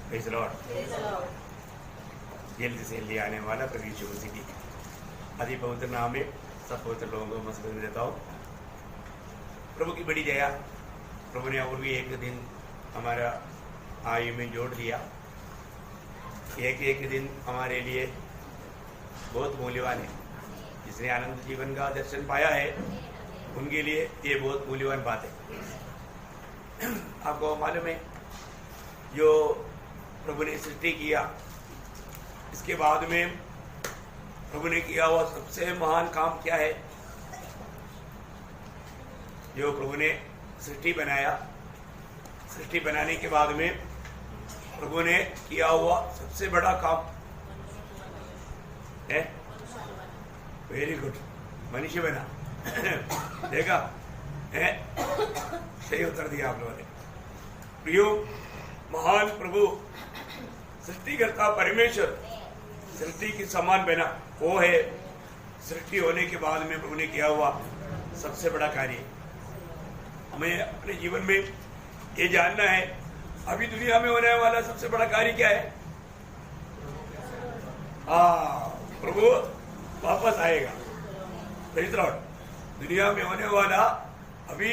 Praise the Lord. जल्दी से जल्दी आने वाला प्रभु यीशु मसीह की अति पवित्र नाम में सब पवित्र लोगों को मस्कुरा देता हूँ। प्रभु की बड़ी दया, प्रभु ने और भी एक दिन हमारा आयु में जोड़ दिया। एक एक दिन हमारे लिए बहुत मूल्यवान है। जिसने आनंद जीवन का दर्शन पाया है उनके लिए ये बहुत मूल्यवान बात है। आपको मालूम है, जो प्रभु ने सृष्टि किया, इसके बाद में प्रभु ने किया हुआ सबसे महान काम क्या है? जो प्रभु ने सृष्टि बनाया, सृष्टि बनाने के बाद में प्रभु ने किया हुआ सबसे बड़ा काम है वेरी गुड, मनुष्य बना। देखा है, सही उत्तर दिया आप लोगों ने। प्रियो, महान प्रभु सृष्टिकर्ता परमेश्वर सृष्टि के समान बना, वो है सृष्टि होने के बाद में प्रभु ने किया हुआ सबसे बड़ा कार्य। हमें अपने जीवन में ये जानना है, अभी दुनिया में होने वाला सबसे बड़ा कार्य क्या है? प्रभु वापस आएगा। Praise the Lord. दुनिया में होने वाला, अभी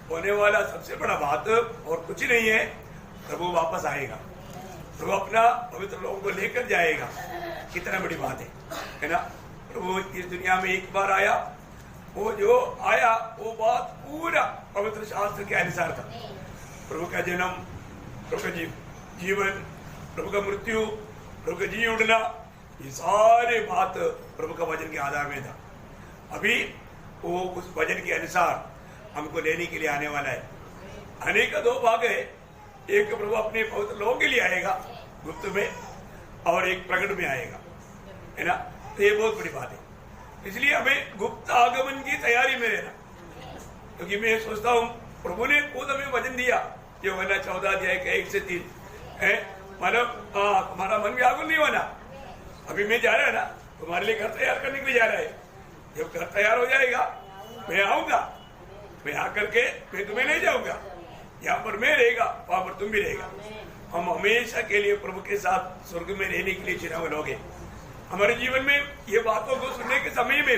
होने वाला सबसे बड़ा बात और कुछ नहीं है, प्रभु वापस आएगा। प्रभु अपना पवित्र लोगों को लेकर जाएगा। कितना बड़ी बात है ना? प्रभु इस दुनिया में एक बार आया, वो जो आया वो बात पूरा पवित्र शास्त्र के अनुसार था। प्रभु का जन्म, प्रभु का जीवन, प्रभु का मृत्यु, प्रभु का जी उठना, ये सारे बात प्रभु का वचन के आधार में था। अभी वो उस वचन के अनुसार हमको लेने के लिए आने वाला है। आने का दो भाग है, एक प्रभु अपने पवित्र लोगों के लिए आएगा गुप्त में, और एक प्रकट में आएगा, है ना? तो ये बहुत बड़ी बात है। इसलिए हमें गुप्त आगमन की तैयारी में रहना, क्योंकि मैं सोचता हूँ प्रभु ने खुद हमें वचन दिया, जो वरना 14 अध्याय का 1 से 3 है। मतलब हमारा मन भी आगुल नहीं होना। अभी मैं जा रहा है ना, तुम्हारे लिए घर तैयार करने के लिए जा रहा है। जब घर तैयार हो जाएगा मैं आऊंगा, मैं आकर के मैं तुम्हें ले जाऊंगा। यहाँ पर मैं रहेगा, वहां पर तुम भी रहेगा। हम हमेशा के लिए प्रभु के साथ स्वर्ग में रहने के लिए चुने हुए लोग हैं। हमारे जीवन में ये बातों को सुनने के समय में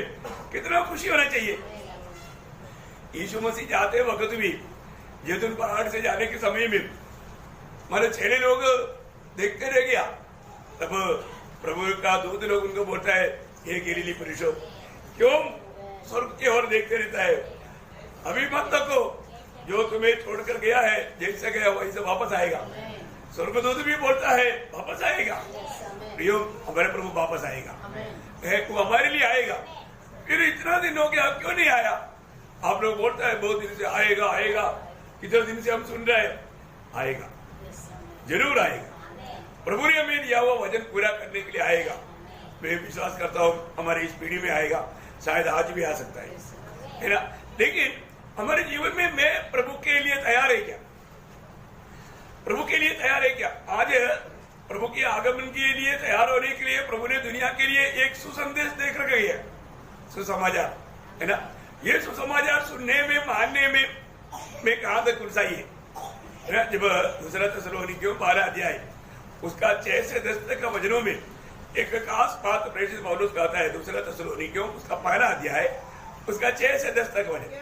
कितना खुशी होना चाहिए। यीशु मसीह जाते वक्त भी जैतून पहाड़ से जाने के समय में हमारे 6 लोग देखते रह गया। तब प्रभु का दूत लोग उनको बोलता है, हे गलीली पुरुषों, क्यों स्वर्ग की ओर देखते रहता है? अभी मत तको, जो तुम्हें छोड़कर गया है, जैसे गया वैसे वापस आएगा। स्वर्गदूत भी बोलता है वापस आएगा। प्रियो, हमारे प्रभु वापस आएगा, वो हमारे लिए आएगा। फिर इतना दिन हो गया, क्यों नहीं आया? आप लोग बोलता है बहुत दिन से आएगा आएगा, कितने दिन से हम सुन रहे हैं। आएगा, जरूर आएगा। प्रभु ने हमें दिया हुआ वचन पूरा करने के लिए आएगा। मैं विश्वास करता हूँ हमारी इस पीढ़ी में आएगा, शायद आज भी आ सकता है ना? लेकिन हमारे जीवन में मैं प्रभु के लिए तैयार है क्या? प्रभु के लिए तैयार है क्या? आज प्रभु के आगमन के लिए तैयार होने के लिए प्रभु ने दुनिया के लिए एक सुसंदेश देख रखा है, सुसमाचार, है ना? ये सुसमाचार सुनने में, मानने में कहां तक कुलसाई है? जब दूसरा थिस्सलुनीकियों 12 अध्याय उसका 6 से 10 तक का वचनों में एक खास बात प्रेरित पौलुस कहता है। दूसरा थिस्सलुनीकियों उसका 1 अध्याय उसका 6 से 10 तक वचन।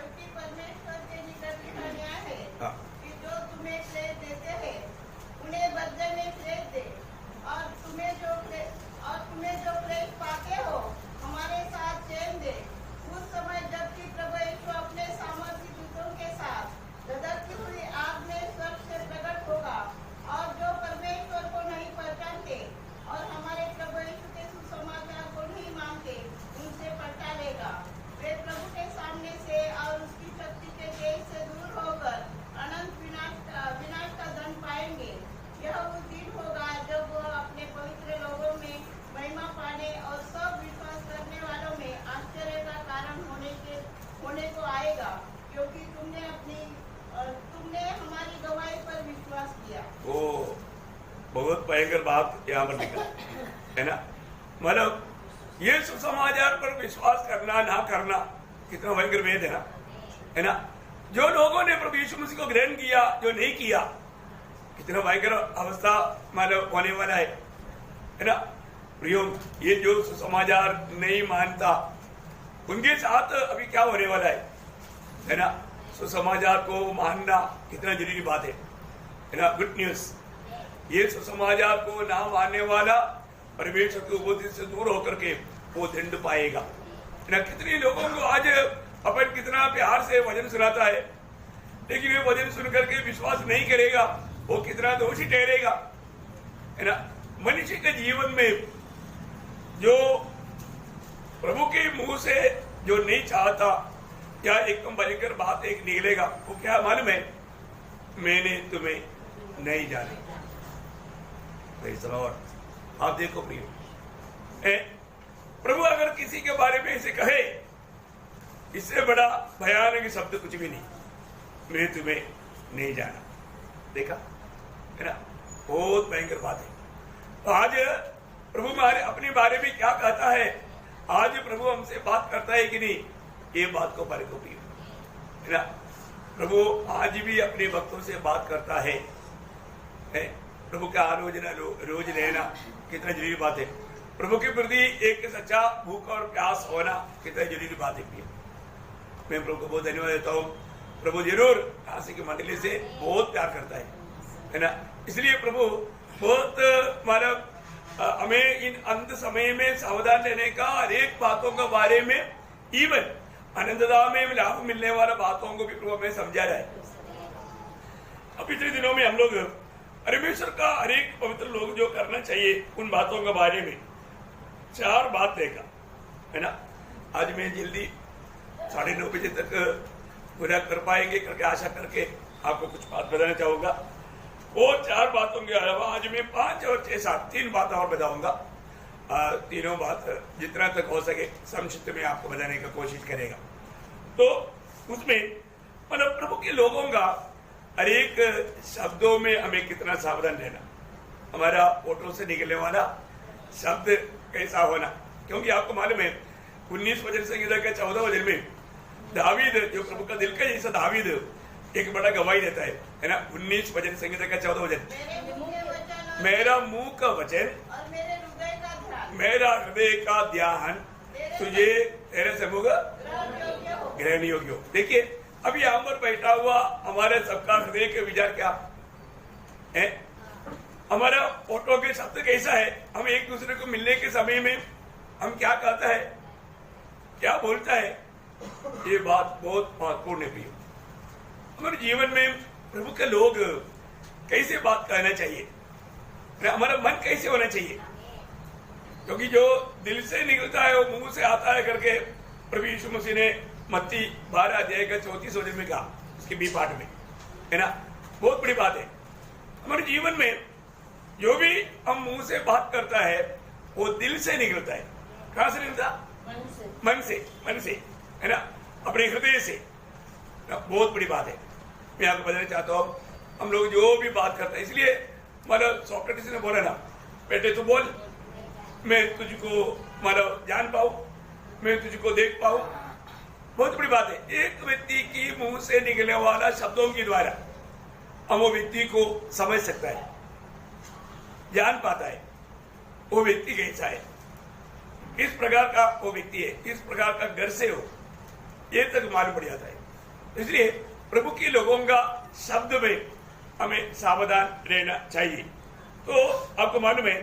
बहुत भयंकर बात यहाँ पर लिखा है ना? मतलब ये सुसमाचार पर विश्वास करना ना करना कितना भयंकर भेद है ना? जो लोगों ने प्रभु यीशु मसीह को ग्रहण किया, जो नहीं किया, कितना भयंकर अवस्था मतलब होने वाला है ना प्रियो। ये जो सुसमाचार नहीं मानता उनके साथ अभी क्या होने वाला है ना। सुसमाचार को मानना कितना जरूरी बात है ना। गुड न्यूज, ये सुसमाचार को ना मानने वाला परमेश्वर की उपदेश से दूर होकर के वो दंड पाएगा ना। कितने लोगों को आज अपन कितना प्यार से वचन सुनाता है, लेकिन वे वचन सुन करके विश्वास नहीं करेगा, वो कितना दोषी ठहरेगा है ना। मनुष्य के जीवन में जो प्रभु के मुंह से जो नहीं चाहता, क्या एकदम भयंकर बात एक निकलेगा, वो क्या मालूम है, मैंने तुम्हें नहीं जाना। आप देखो प्रिय, प्रभु अगर किसी के बारे में इसे कहे, इससे बड़ा भयानक शब्द कुछ भी नहीं, मैं तुम्हें नहीं जाना। देखा है ना, बहुत भयंकर बात है। तो आज प्रभु हमारे अपने बारे में क्या कहता है, आज प्रभु हमसे बात करता है कि नहीं, ये बात को परे को भी है ना। प्रभु आज भी अपने भक्तों से बात करता है। प्रभु का आलोचना रोज लेना कितना जरूरी बात है। प्रभु के प्रति एक सच्चा भूख और प्यास होना कितना जरूरी बात है। मैं प्रभु को बहुत धन्यवाद देता हूँ। प्रभु जरूर काशी की मंडली से बहुत प्यार करता है ना। इसलिए प्रभु बहुत मतलब हमें इन अंत समय में सावधान रहने का, हर एक बातों के बारे में, इवन अनंतता में लाभ मिलने वाला बातों को भी प्रभु हमें समझा रहा है। अब पिछले दिनों में हम लोग परमेश्वर का हर एक पवित्र लोग जो करना चाहिए उन बातों के बारे में 4 बात देखा है ना। आज मैं जल्दी 9:30 बजे तक पूरा कर पाएंगे करके आशा करके आपको कुछ बात बताना चाहूंगा। वो 4 बातों के अलावा आज मैं 5 और 6 7 3 बातें और बताऊंगा। तीनों बात जितना तक हो सके संक्षिप्त में आपको बताने का कोशिश करेगा। तो उसमें मतलब प्रभु के लोगों का हर एक शब्दों में हमें कितना सावधान रहना, हमारा ओठों से निकलने वाला शब्द कैसा होना। क्योंकि आपको मालूम है 19 वचन संहिता के 14 वचन में दावीद, जो प्रभु का दिल का जैसा दावीद, एक बड़ा गवाही देता है ना। 19 वचन संहिता का 14 वचन, मेरा मुंह का वचन मेरा हृदय का ध्यान तुझे तेरे समूह ग्रहण योग्य हो। देखिए अभी यहाँ पर बैठा हुआ हमारे सबका हृदय के विचार क्या है, हमारा फोटो के शब्द कैसा है, हम एक दूसरे को मिलने के समय में हम क्या कहता है, क्या बोलता है, ये बात बहुत महत्वपूर्ण है। हमारे जीवन में प्रभु के लोग कैसे बात कहना चाहिए, हमारा मन कैसे होना चाहिए, क्योंकि जो दिल से निकलता है वो मुंह से आता है करके प्रभु यीशु मसीह ने मत्ती 12 अध्याय का 34 वचन में कहा, उसके बी पाठ में है ना। बहुत बड़ी बात है। हमारे जीवन में जो भी हम मुंह से बात करता है वो दिल से निकलता है। कहां से निकलता, मन से है ना, अपने हृदय से। बहुत बड़ी बात है। मैं आपको बताना चाहता हूँ, हम लोग जो भी बात करते हैं, इसलिए मतलब सोक्रेटिस ने बोला ना, बेटे तू बोल, मैं तुझको मतलब जान पाऊं, मैं तुझको देख पाऊं। बहुत बड़ी बात है। एक व्यक्ति की मुंह से निकलने वाला शब्दों के द्वारा हम वो व्यक्ति को समझ सकता है, जान पाता है वो व्यक्ति कैसा है, किस प्रकार का वो व्यक्ति है, किस प्रकार का घर से हो, ये तक मालूम पड़ जाता है। इसलिए प्रभु के लोगों का शब्द में हमें सावधान रहना चाहिए। तो आपको मालूम है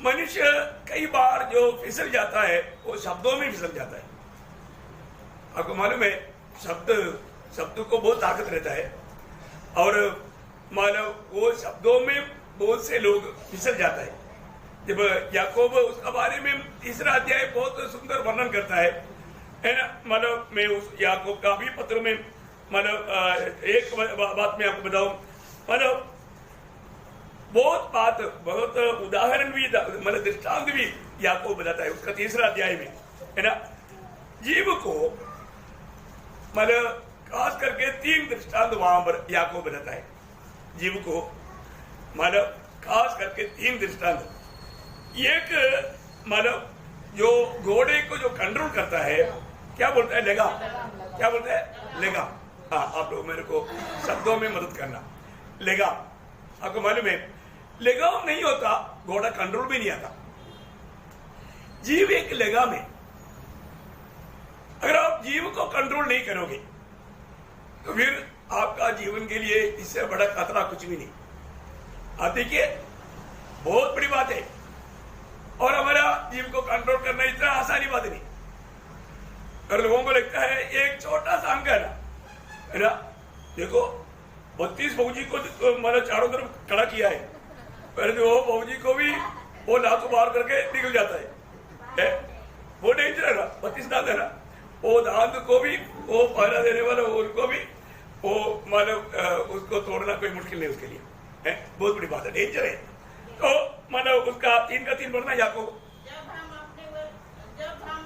मनुष्य कई बार जो फिसल जाता है वो शब्दों में फिसल जाता है। आपको मालूम है शब्द को बहुत ताकत रहता है, और मानव वो शब्दों में बहुत से लोग फिसल जाता है। जब याकूब उसका बारे में 3रा अध्याय बहुत सुंदर वर्णन करता है ना। मतलब मैं उस याकूब का भी पत्र में मतलब एक बात मैं आपको बताऊं, मतलब बहुत उदाहरण भी मतलब दृष्टांत भी याकूब बताता है उसका 3रा अध्याय में है ना। जीव को मतलब खास करके 3 दृष्टांत वहां पर याकूब बताता है। जीव को मतलब खास करके 3 दृष्टांत। एक मतलब जो घोड़े को जो कंट्रोल करता है, क्या बोलता है, लेगा, क्या बोलता है, लेगा। हाँ, आप लोग मेरे को शब्दों में मदद करना। लेगा आपको मालूम है, लगाम नहीं होता घोड़ा कंट्रोल में नहीं आता। जीव एक लगाम है, अगर आप जीव को कंट्रोल नहीं करोगे तो फिर आपका जीवन के लिए इससे बड़ा खतरा कुछ भी नहीं। आप देखिए, बहुत बड़ी बात है, और हमारा जीव को कंट्रोल करना इतना आसानी बात नहीं। और लोगों को लगता है एक छोटा सा अंग है ना, देखो 32 फौजी को मैंने चारों तरफ खड़ा किया है, पर वो फौजी को भी वो लातों बाहर करके निकल जाता है। वो डेंजर है ना, 32 दांत है ना, वो दांत को भी वो पहरा देने वाला उनको भी वो मतलब उसको तोड़ना कोई मुश्किल नहीं उसके लिए है। बहुत बड़ी बात है, डेंजर है। तो मतलब उसका 3 का 3 बढ़ना या को जब हम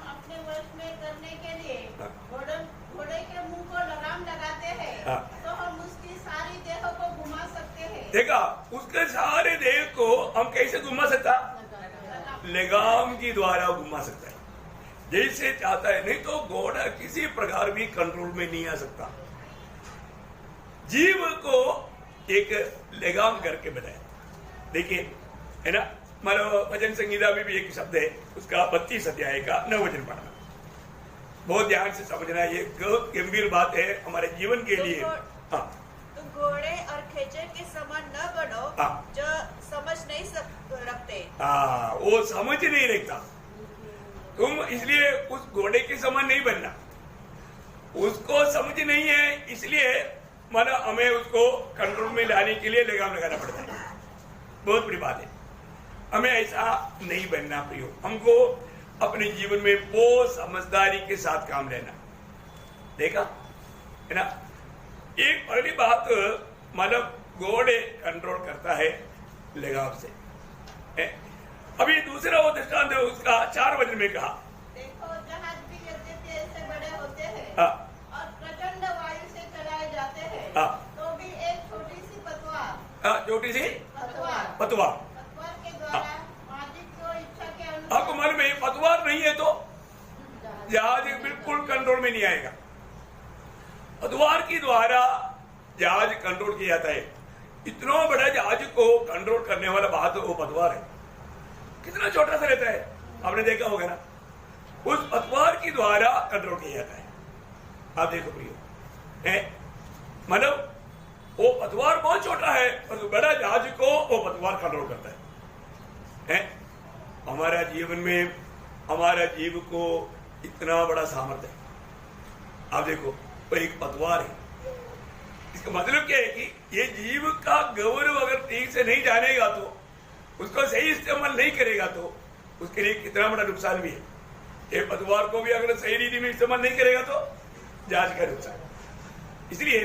अपने वश में करने के लिए घोड़े के मुंह को लगाम लगाते हैं, तो हम उसकी सारी देह को घुमा सकते हैं। देखा, उसके सारे देह को हम कैसे घुमा सकता? लगाम के द्वारा घुमा सकता है, जैसे चाहता है। नहीं तो घोड़ा किसी प्रकार भी कंट्रोल में नहीं आ सकता। जीव को एक लगाम करके बनाया। देखिए, है ना, हमारा भजन संगीता में भी एक शब्द है, उसका 32 अध्याय का 9 वचन पढ़ना। बहुत ध्यान से समझना, ये गंभीर बात है हमारे जीवन के लिए। हाँ, तो घोड़े और खेचर के समान न बनो, जो समझ नहीं रखते। हाँ, वो समझ नहीं रखता। तुम इसलिए उस घोड़े के समान नहीं बनना, उसको समझ नहीं है, इसलिए माना हमें उसको कंट्रोल में लाने के लिए लगाम लगाना पड़ता है। बहुत बड़ी बात है, हमें ऐसा नहीं बनना प्रियो। हमको अपने जीवन में बहुत समझदारी के साथ काम लेना। देखा है ना, एक पहली बात मतलब घोड़े कंट्रोल करता है लगाम से है। अभी दूसरा वो दृष्टांत उसका 4 वचन में कहा, देखो जहाज भी यद्यपि ऐसे बड़े होते हैं और प्रचंड वायु से चलाए जाते हैं, तो भी एक छोटी सी पतवार, छोटी सी पतवार के द्वारा मालिक को इच्छा के अनुसार। आपको मालूम है, पतवार नहीं है तो जहाज बिल्कुल कंट्रोल में नहीं आएगा। पतवार के द्वारा जहाज कंट्रोल किया जाता है। इतना बड़ा जहाज को कंट्रोल करने वाला बात वो पतवार है। कितना छोटा सा रहता है, आपने देखा होगा ना, उस पतवार के द्वारा कंट्रोल किया जाता है। आप देखो प्रियो, मतलब वो पतवार बहुत छोटा है और बड़ा जहाज को वो पतवार कंट्रोल करता है। हमारा जीवन में हमारा जीव को इतना बड़ा सामर्थ्य है। आप देखो, वो एक पतवार है। इसका मतलब क्या है कि ये जीव का गौरव अगर ठीक से नहीं जानेगा तो, उसको सही इस्तेमाल नहीं करेगा तो उसके लिए कितना बड़ा नुकसान भी है। ये पतवार को भी अगर सही रीति में इस्तेमाल नहीं करेगा तो जहाज का नुकसान। इसलिए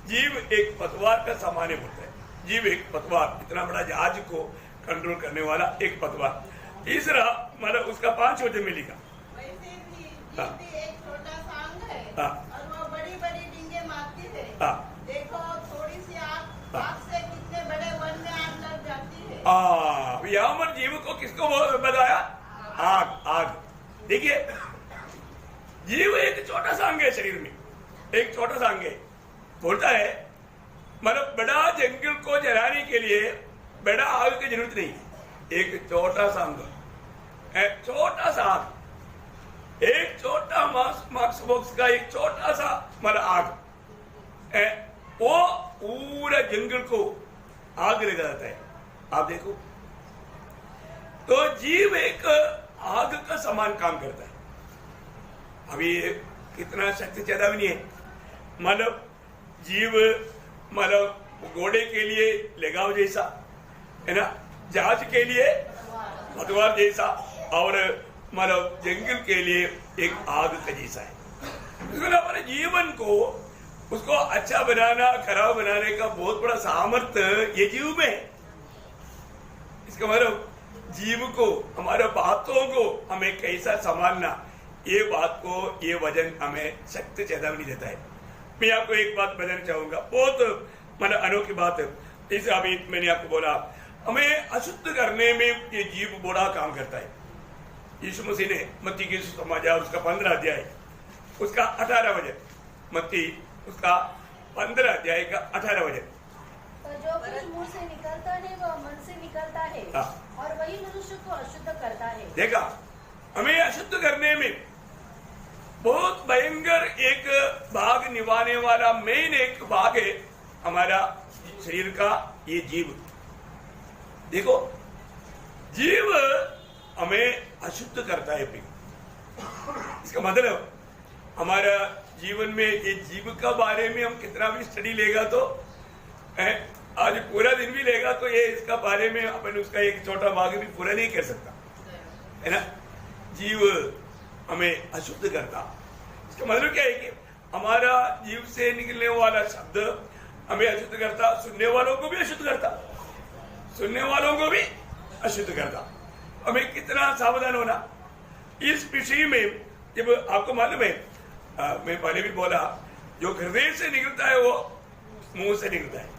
जीव एक पतवार का सामान्य होता है। जीव एक पतवार, इतना बड़ा जहाज को कंट्रोल करने वाला एक पतवार। तीसरा मतलब उसका 5 वचन में लिखा, वैसे भी जीव भी एक छोटा सा अंग है और वो बड़ी बड़ी डींगे मारती है। देखो थोड़ी सी आग से कितने बड़े वन में आग लग जाती है। यहाँ पर जीव को किसको बताया? आग। आग देखिए, जीव एक छोटा सा अंग है, शरीर में एक छोटा सा अंग है। बोलता है मतलब बड़ा जंगल को जलाने के लिए बड़ा आग की जरूरत नहीं, एक छोटा सा अंग, छोटा सा आग, एक छोटा मार्क्स बॉक्स का एक छोटा सा मतलब आग, वो पूरा जंगल को आग लगा देता है। आप देखो, तो जीव एक आग का समान काम करता है। अभी कितना शक्ति चेतावनी है। मतलब जीव मतलब घोड़े के लिए लगाव जैसा है ना, जहाज के लिए पतवार जैसा, और मतलब जंगल के लिए एक आग का जैसा है। हमारे जीवन को उसको अच्छा बनाना, खराब बनाने का बहुत बड़ा सामर्थ्य ये जीव में है। इसका मतलब जीव को, हमारे बातों को हमें कैसा संभालना, ये बात को, ये वजन हमें शक्ति चेतावनी देता है। मैं आपको एक बात बताना चाहूंगा, बहुत मतलब अनोखी बात है। जैसे अभी मैंने आपको बोला, हमें अशुद्ध करने में ये जीव बड़ा काम करता है। यीशु मसीह ने मत्ती की समाचार उसका 15 अध्याय उसका 18 वचन, मत्ती उसका 15 अध्याय का 18 वचन, जो कुछ मुंह से निकलता है वह मन से निकलता है और वही मनुष्य को अशुद्ध करता है। देखा, हमें अशुद्ध करने में बहुत भयंकर एक भाग निभाने वाला मेन एक भाग है हमारा शरीर का, ये जीव। देखो, जीव हमें अशुद्ध करता है। इसका मतलब हमारा जीवन में ये जीव का बारे में हम कितना भी स्टडी लेगा तो आज पूरा दिन भी लेगा तो ये इसका बारे में अपन उसका एक छोटा भाग भी पूरा नहीं कर सकता है ना। जीव हमें अशुद्ध करता, इसका मतलब क्या है कि हमारा जीव से निकलने वाला शब्द हमें अशुद्ध करता, सुनने वालों को भी अशुद्ध करता, सुनने वालों को भी अशुद्ध करता। हमें कितना सावधान होना इस विषय में। जब आपको मालूम है, मैं पहले भी बोला, जो हृदय से निकलता है वो मुंह से निकलता है।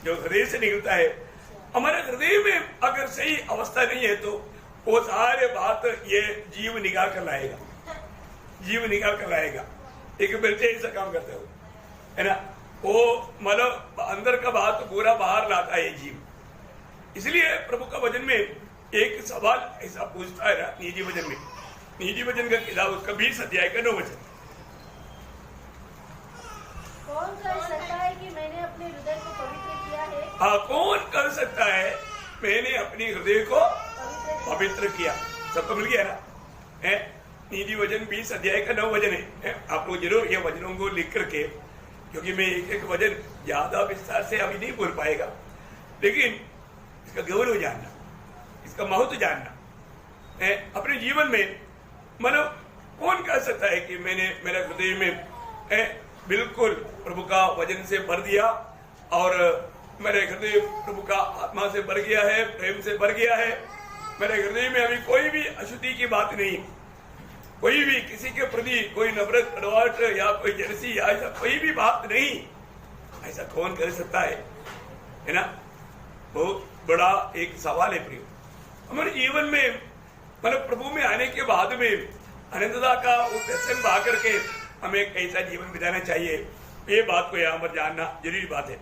जो हृदय से निकलता है, हमारे हृदय में अगर सही अवस्था नहीं है तो वो सारे बात ये जीव निकाल कर लाएगा, जीव निकाल कर लाएगा। एक मिर्चे ऐसा काम करते हो है ना, वो मतलब अंदर का बात तो पूरा बाहर लाता है जीव। इसलिए प्रभु का वचन में एक सवाल ऐसा पूछता है ना, नीति वचन में, नीति वचन का किताब उसका 20 अध्याय का 9 वचन। कौन कर सकता है कि मैंने अपने हृदय को पवित्र किया है? हाँ, कौन कर सकता है मैंने अपनी हृदय को पवित्र किया। सबको मिल गया ना है। नीति वचन 20 अध्याय का 9 वचन है। आप लोग जरूर ये वचनों को लिख करके, क्योंकि मैं एक एक वचन ज्यादा विस्तार से अभी नहीं बोल पाएगा, लेकिन इसका गौरव जानना, इसका महत्व जानना है अपने जीवन में। मतलब कौन कह सकता है कि मैंने मेरे हृदय में बिल्कुल प्रभु का वचन से भर दिया और मेरे हृदय प्रभु का आत्मा से भर गया है, प्रेम से भर गया है, मेरे हृदय में अभी कोई भी अशुद्धि की बात नहीं, कोई भी किसी के प्रति कोई नफरत, कड़वाहट या कोई जलसी या ऐसा कोई भी बात नहीं। ऐसा कौन कर सकता है ना। बहुत बड़ा एक सवाल है प्रिय। हमारे जीवन में मतलब प्रभु में आने के बाद में अनंतता का वो दर्शन पा करके हमें कैसा जीवन बिताना चाहिए, ये बात को यहाँ पर जानना जरूरी बात है।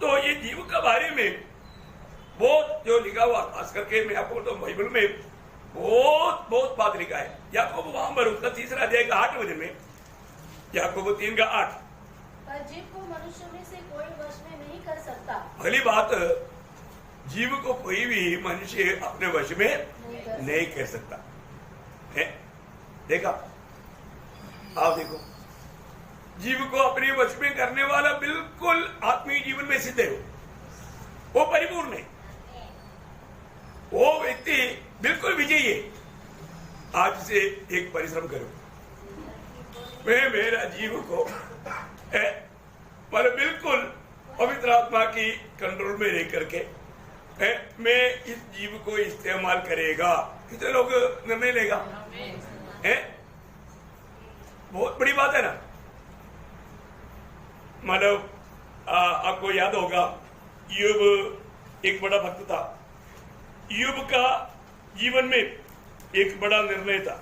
तो ये जीव के बारे में बहुत जो लिखा हुआ, खास करके मैं आपको तो बाइबल में बहुत बात लिखा है। याकूब वहां पर उसका 3 अध्याय का 8 वचन में, याकूब 3 का 8, जीव को मनुष्य में से कोई वश में नहीं कर सकता। पहली बात, जीव को कोई भी मनुष्य अपने वश में नहीं कर सकता है। देखा, आप देखो, जीव को अपने वश में करने वाला बिल्कुल आत्मीय जीवन में सिद्ध है, वो परिपूर्ण है, वो व्यक्ति बिल्कुल विजयी है। आज से एक परिश्रम करो, मैं मेरा जीव को मतलब बिल्कुल पवित्र आत्मा की कंट्रोल में रह करके मैं इस जीव को इस्तेमाल करेगा। कितने लोग निर्णय लेगा है? बहुत बड़ी बात है ना। मतलब आपको याद होगा, यूब एक बड़ा भक्त था। यूब का जीवन में एक बड़ा निर्णय था।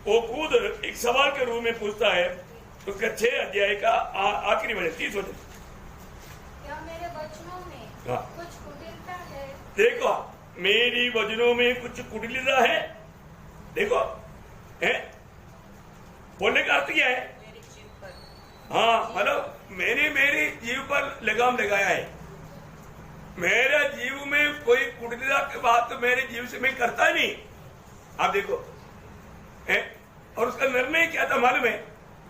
वो खुद एक सवाल के रूप में पूछता है, उसका 6 अध्याय का आखिरी वचन 30 वचन, क्या मेरे वचनों में कुछ कुटिलता है? देखो, मेरी वचनों में कुछ कुटिलता है। देखो है, बोलने का अर्थ क्या है? हाँ, मतलब मैंने मेरे जीव पर लगाम लगाया है। मेरा जीव में कोई कुटिलता की बात मेरे जीव से मैं करता नहीं। आप देखो है, और उसका निर्णय क्या था मालूम है?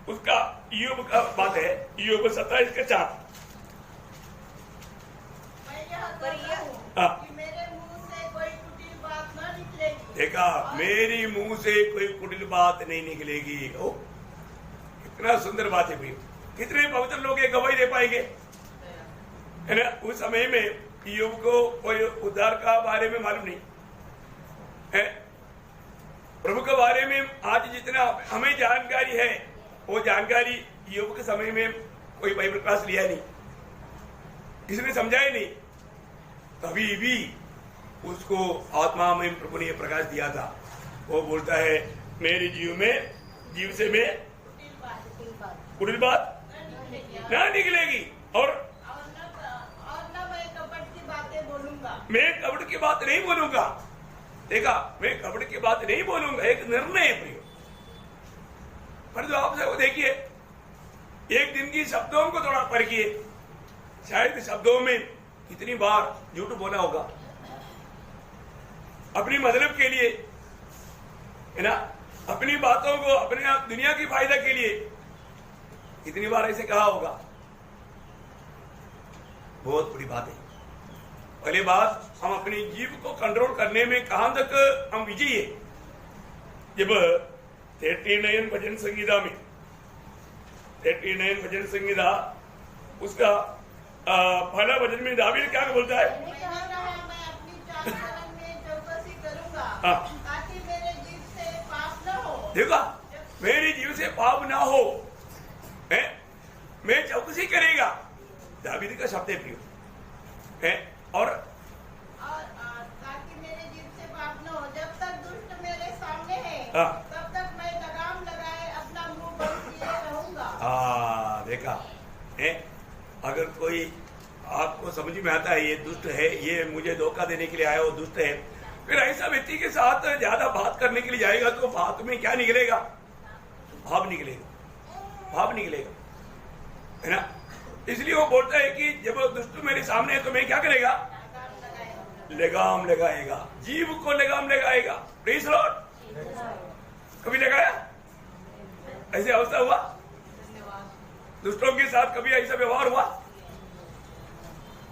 उसका ईयोब का बात है, ईयोब 27 का 4। मेरे मुंह से कोई कुटिल बात न निकलेगी। देखा, मेरी मुंह से कोई कुटिल बात नहीं निकलेगी। ओ, कितना सुंदर बात है भाई। कितने पवित्र लोग ये गवाही दे पाएंगे है ना। उस समय में ईयोब को कोई उद्धार का बारे में मालूम नहीं है, प्रभु के बारे में आज जितना हमें जानकारी है वो जानकारी ईयोब के समय में कोई बाइबल क्लास लिया नहीं, किसी ने समझाया नहीं। कभी भी उसको आत्मा में प्रभु ने प्रकाश दिया था। वो बोलता है, मेरे जीव से मैं कुटिल बात ना निकलेगी और मैं कपट की बात नहीं बोलूंगा। देखा, मैं कपट की बात नहीं बोलूंगा, एक निर्णय है प्रियो। पर जो आप वो देखिए, एक दिन की शब्दों को थोड़ा परखिए, शायद शब्दों में कितनी बार झूठ बोला होगा अपनी मतलब के लिए, है ना, अपनी बातों को अपने दुनिया की फायदा के लिए कितनी बार ऐसे कहा होगा। बहुत बड़ी बात है। पहली बात, हम अपनी जीव को कंट्रोल करने में कहां तक हम विजयी है। जब 39 भजन संगीता में 39 भजन संगीता उसका पहला भजन में दावीद क्या बोलता है? मैं अपनी चाल में चौकसी करूंगा ताकि मेरे जीव से पाप न हो। देखा, मेरी जीव से पाप ना हो, मैं चौकसी करेगा। दावीद का शब्द है प्रियो, है। और ताकि मेरे जीव से पाप न हो। जब तक दुष्ट मेरे सामने है तब तक मैं लगाम लगाए अपना मुंह बंद किए रहूंगा। देखा है, अगर कोई आपको समझ में आता है ये दुष्ट है, ये मुझे धोखा देने के लिए आया, वो दुष्ट है, फिर ऐसा व्यक्ति के साथ ज्यादा बात करने के लिए जाएगा तो बात में क्या निकलेगा? भाव निकलेगा, भाव निकलेगा, है ना। इसलिए वो बोलता है कि जब दुष्ट मेरे सामने है तो मैं क्या करेगा? लगाम लगाएगा, जीव को लगाम लगाएगा। प्लीज लॉर्ड, कभी लगाया? ऐसे अवस्था हुआ? दुष्टों के साथ कभी ऐसा व्यवहार हुआ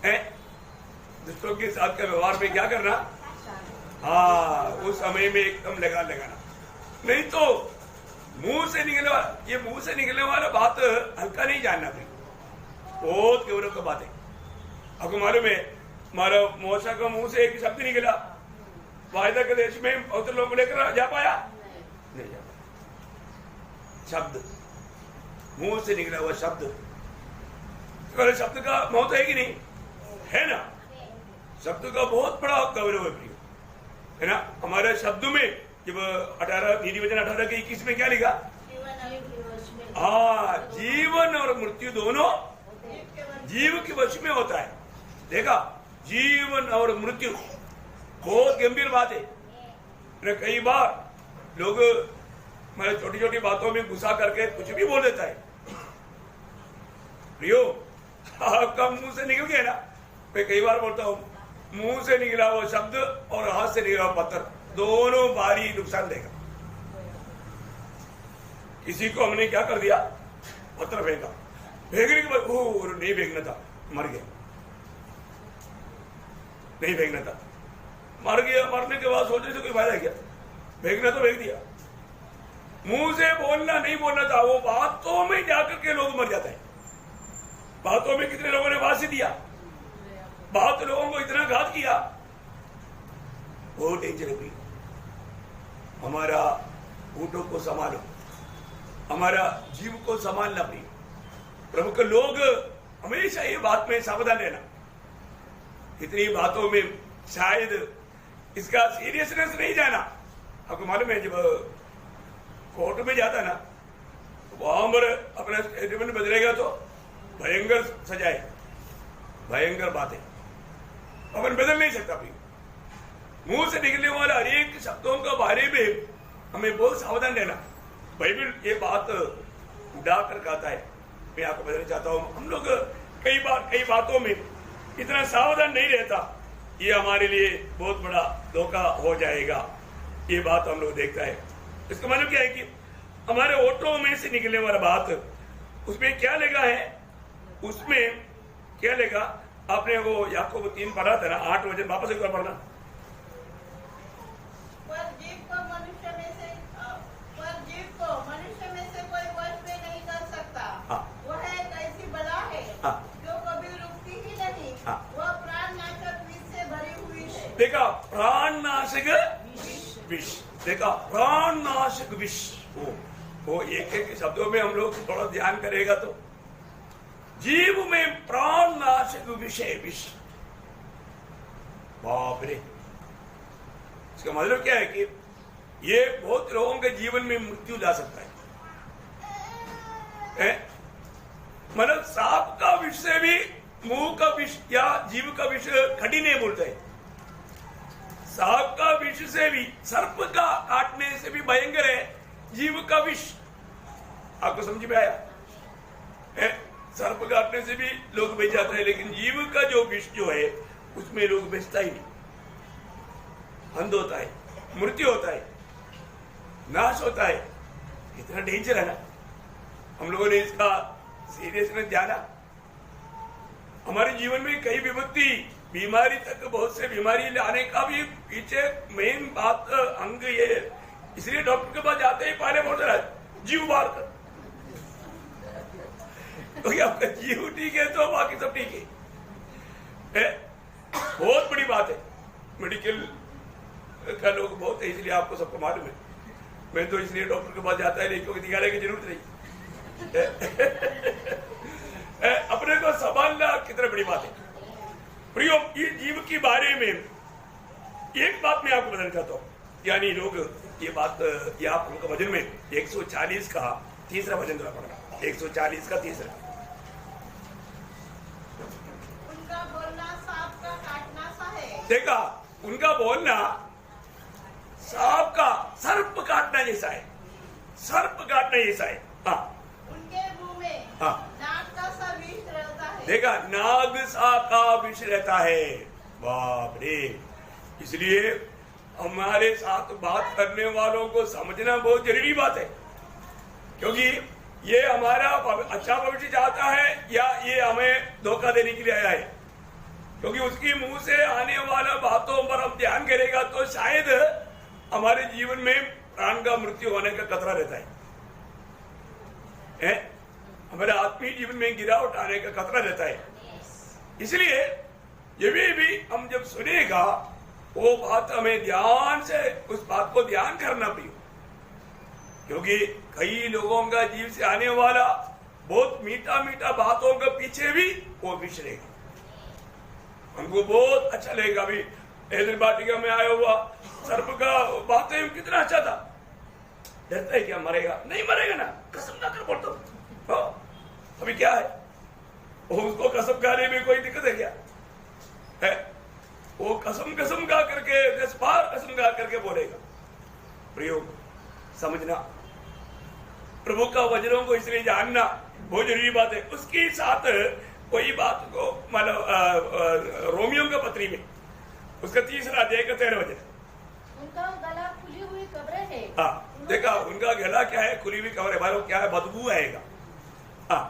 है? दुष्टों के साथ का व्यवहार में क्या करना? उस समय में एकदम लगाना, नहीं तो मुंह से निकलने वाला बात हल्का नहीं जानना भाई, बहुत गौरव का बात है। आपको मालूम है, हमारा मौसा का मुंह से एक शब्द निकला, वायदा के देश में बहुत लोगों को लेकर जा पाया नहीं जा पाया। शब्द मुंह से निकला हुआ शब्द, शब्द का महत्व है कि नहीं है ना? शब्द का बहुत बड़ा गौरव है प्रिय, है ना। हमारे शब्द में जब 18 नीति वचन 18 के 21 में क्या लिखा? जीवन और मृत्यु दोनों जीव के वश में होता है। देखा, जीवन और मृत्यु बहुत गंभीर बात है। कई बार लोग हमारे छोटी छोटी बातों में गुस्सा करके कुछ भी बोल देता है। प्रियो, आपका मुंह से निकल गया ना, मैं कई बार बोलता हूं, मुंह से निकला हुआ शब्द और हाथ से निकला हुआ पत्थर दोनों भारी नुकसान देगा। किसी को हमने क्या कर दिया? पत्थर फेंका, फेंकने के बाद नहीं फेंकना था, मर गया, नहीं फेंकना था, मर गया। मरने के बाद सोचने से कोई फायदा क्या? फेंकना तो फेंक दिया। मुंह से बोलना नहीं बोलना था, वो बातों में जाकर के लोग मर जाते हैं। बातों में कितने लोगों ने वासी दिया, बहुत लोगों को इतना घात किया, बहुत डेंजर है। हमारा ऊँटों को संभालो, हमारा जीव को संभालना भी। प्रभु के लोग हमेशा ये बात में सावधान रहना। इतनी बातों में शायद इसका सीरियसनेस नहीं जाना। आपको मालूम है, जब कोर्ट में जाता ना, वहां पर अपना स्टेटमेंट बदलेगा तो भयंकर सजाए, भयंकर बातें अपन बदल नहीं सकता। भी मुंह से निकलने वाला हर एक शब्दों के बारे में हमें बहुत सावधान रहना। बाइबल ये बात उड़ाकर कहता है, मैं आपको बताना चाहता हूं, हम लोग कई बातों में इतना सावधान नहीं रहता, ये हमारे लिए बहुत बड़ा धोखा हो जाएगा। ये बात हम लोग देखता है। इसका मतलब क्या है कि हमारे ओठों में से निकलने वाला बात, उसमें क्या लगा है? उसमें क्या लगा? आपने वो याकूब 3 पढ़ा था ना, 8 वचन वापस एक बार पढ़ना। पर जीव को मनुष्य में से कोई वश में नहीं कर सकता। वह एक ऐसी बला है जो कभी रुकती ही नहीं। वह प्राणनाशक विष से भरी हुई है। देखा, प्राणनाशक विष, देखा, प्राणनाशक विष। वो एक एक शब्दों में हम लोग थोड़ा ध्यान करेगा तो, जीव में प्राणनाशक विषय विष, बाप रे। इसका मतलब क्या है कि ये बहुत लोगों के जीवन में मृत्यु ला सकता है। मतलब सांप का विष से भी मुंह का विष या जीव का विष कठिन नहीं बोलता है। विष से भी, सर्प का काटने से भी भयंकर है जीव का विष। आपको समझ में आया? सर्प काटने से भी लोग बच जाते हैं, लेकिन जीव का जो विष जो है उसमें लोग बचता ही नहीं, अंध होता है, मृत्यु होता है, नाश होता है। इतना डेंजर है ना। हम लोगों ने इसका सीरियसनेस जाना। हमारे जीवन में कई विपत्ति, बीमारी तक, बहुत से बीमारी लाने का भी पीछे मेन बात अंग ये, इसलिए डॉक्टर के पास जाते ही पहले बोलते रहे जीव बाहर कर, तो आपका जीव ठीक है तो बाकी सब ठीक है। बहुत बड़ी बात है, मेडिकल का लोग बहुत है, इसलिए आपको सबको मालूम है। मैं तो इसलिए डॉक्टर के पास जाता है नहीं, क्योंकि दिखाने की जरूरत नहीं। अपने को संभालना कितना बड़ी बात है। प्रियो, ये जीव के बारे में एक बात मैं आपको बताना चाहता हूँ, यानी लोग ये बात, ये आप उनका वजन में 140 का तीसरा वजन जरा पड़ना, 140 का तीसरा। उनका बोलना सांप का काटना सा है। देखा, उनका बोलना सांप का, सर्प काटना जैसा है, सर्प काटना जैसा है। हाँ, उनके मुंह में हाँ, नाग का सा विष रहता है। देखा, नाग सा का विष रहता है। बाप रे! इसलिए हमारे साथ बात करने वालों को समझना बहुत जरूरी बात है, क्योंकि ये हमारा अच्छा भविष्य चाहता है या ये हमें धोखा देने के लिए आया है। क्योंकि उसकी मुंह से आने वाला बातों पर हम ध्यान करेगा तो शायद हमारे जीवन में प्राण का मृत्यु होने का खतरा रहता है, हमारे आत्मीय जीवन में गिरावट आने का खतरा रहता है। इसलिए ये भी हम जब सुनेगा वो बात हमें ध्यान से, उस बात को ध्यान करना पड़ेगा, क्योंकि कई लोगों का जीव से आने वाला बहुत मीठा मीठा बातों के पीछे भी वो विष रहेगा। हमको बहुत अच्छा लगेगा। अभी एदन बाटिका में आया हुआ सर्प का बातें कितना अच्छा था। डरता है क्या मरेगा? नहीं मरेगा ना, कसम ना कर बोलता हूं। अभी क्या है, उसको कसम खाने में कोई दिक्कत है क्या? है वो कसम कसम गा करके, 10 बार कसम गा करके बोलेगा। प्रयोग समझना, प्रभु का वचनों को इसलिए जानना बहुत जरूरी बात है। उसके साथ कोई बात को, मतलब रोमियो का पत्री में उसका 3रा अध्याय का 13 वचन, उनका गला खुली हुई कब्र है। हाँ, देखा, उनका गला क्या है? खुली हुई कब्र है। भाई क्या है? बदबू आएगा। हाँ,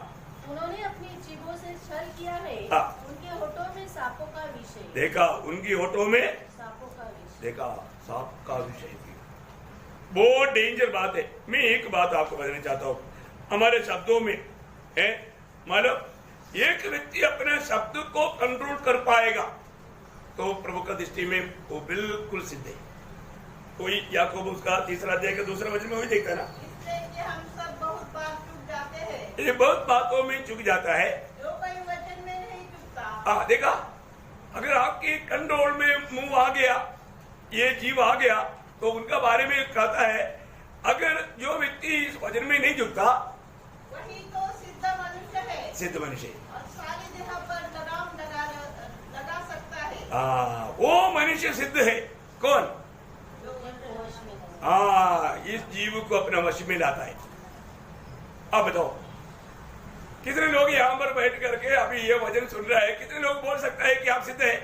उन्होंने अपनी जीभों से छल किया है। हाँ, उनके होठों में सांपों का विष है। देखा, उनकी होठों में सांपों का विष। देखा, सांप का विषय। बहुत डेंजर बात है। मैं एक बात आपको बताना चाहता हूँ, हमारे शब्दों में है, मतलब एक व्यक्ति अपने शब्द को कंट्रोल कर पाएगा तो प्रभु का दृष्टि में वो बिल्कुल सिद्ध है। कोई याकूब उसका 3रा अध्याय के 2 वचन में वही देखता है ना, इसलिए कि हम सब बहुत बार चूक जाते हैं। ये बहुत बातों में चूक जाता है, जो कोई वचन में नहीं चूकता। हाँ, देखा, अगर आपके कंट्रोल में मुंह आ गया, ये जीव आ गया, तो उनका बारे में कहता है, अगर जो व्यक्ति इस वचन में नहीं झुकता वही तो सिद्ध मनुष्य है, सिद्ध मनुष्य, और सारी देह पर लगाम लगा सकता है। हाँ, वो मनुष्य सिद्ध है। कौन? हाँ, इस जीव को अपना वश में लाता है। अब बताओ, कितने लोग यहाँ पर बैठ करके अभी ये वचन सुन रहा है, कितने लोग बोल सकता है कि आप सिद्ध है?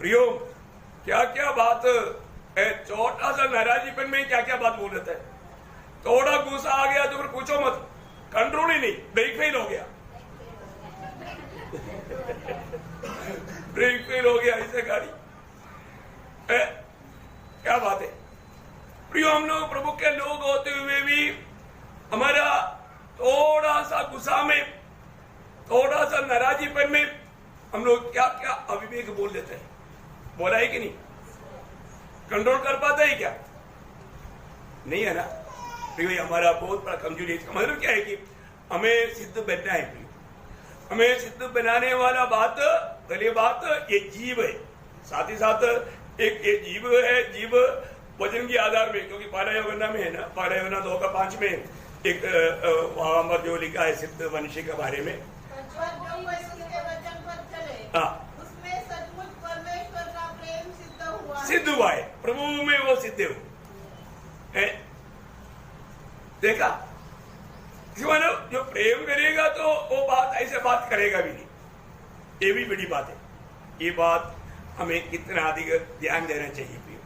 प्रियो, क्या क्या बात, छोटा सा नाराजीपन में क्या क्या बात बोल देता है। थोड़ा गुस्सा आ गया तो फिर पूछो मत, कंट्रोल ही नहीं, ब्रेक फेल हो गया। ब्रेक फेल हो गया इसे गाड़ी। क्या बात है प्रियो, हम लोग प्रभु के लोग होते हुए भी हमारा थोड़ा सा गुस्सा में, थोड़ा सा नाराजीपन में हम लोग क्या क्या अविवेक बोल देते हैं। बोला है कि नहीं? कंट्रोल कर पाता है क्या? नहीं है ना प्रियो, हमारा बहुत बड़ा कमजोरी है। इसका मतलब क्या है कि हमें सिद्ध बनना है प्रियो। हमें सिद्ध बनाने वाला बात, पहली बात ये जीव है, साथ ही साथ एक ये जीव है, जीव वचन के आधार में, क्योंकि पारा यूहन्ना में है ना, पारा यूहन्ना 2:5 में एक वहां पर जो लिखा है सिद्ध मनुष्य के बारे में, सिद्ध हुआ है, प्रभु में वो सिद्ध है। देखा, जो प्रेम करेगा तो वो बात ऐसे बात करेगा भी नहीं, ये भी बड़ी बात है। ये बात हमें कितना अधिक ध्यान देना चाहिए प्रिय।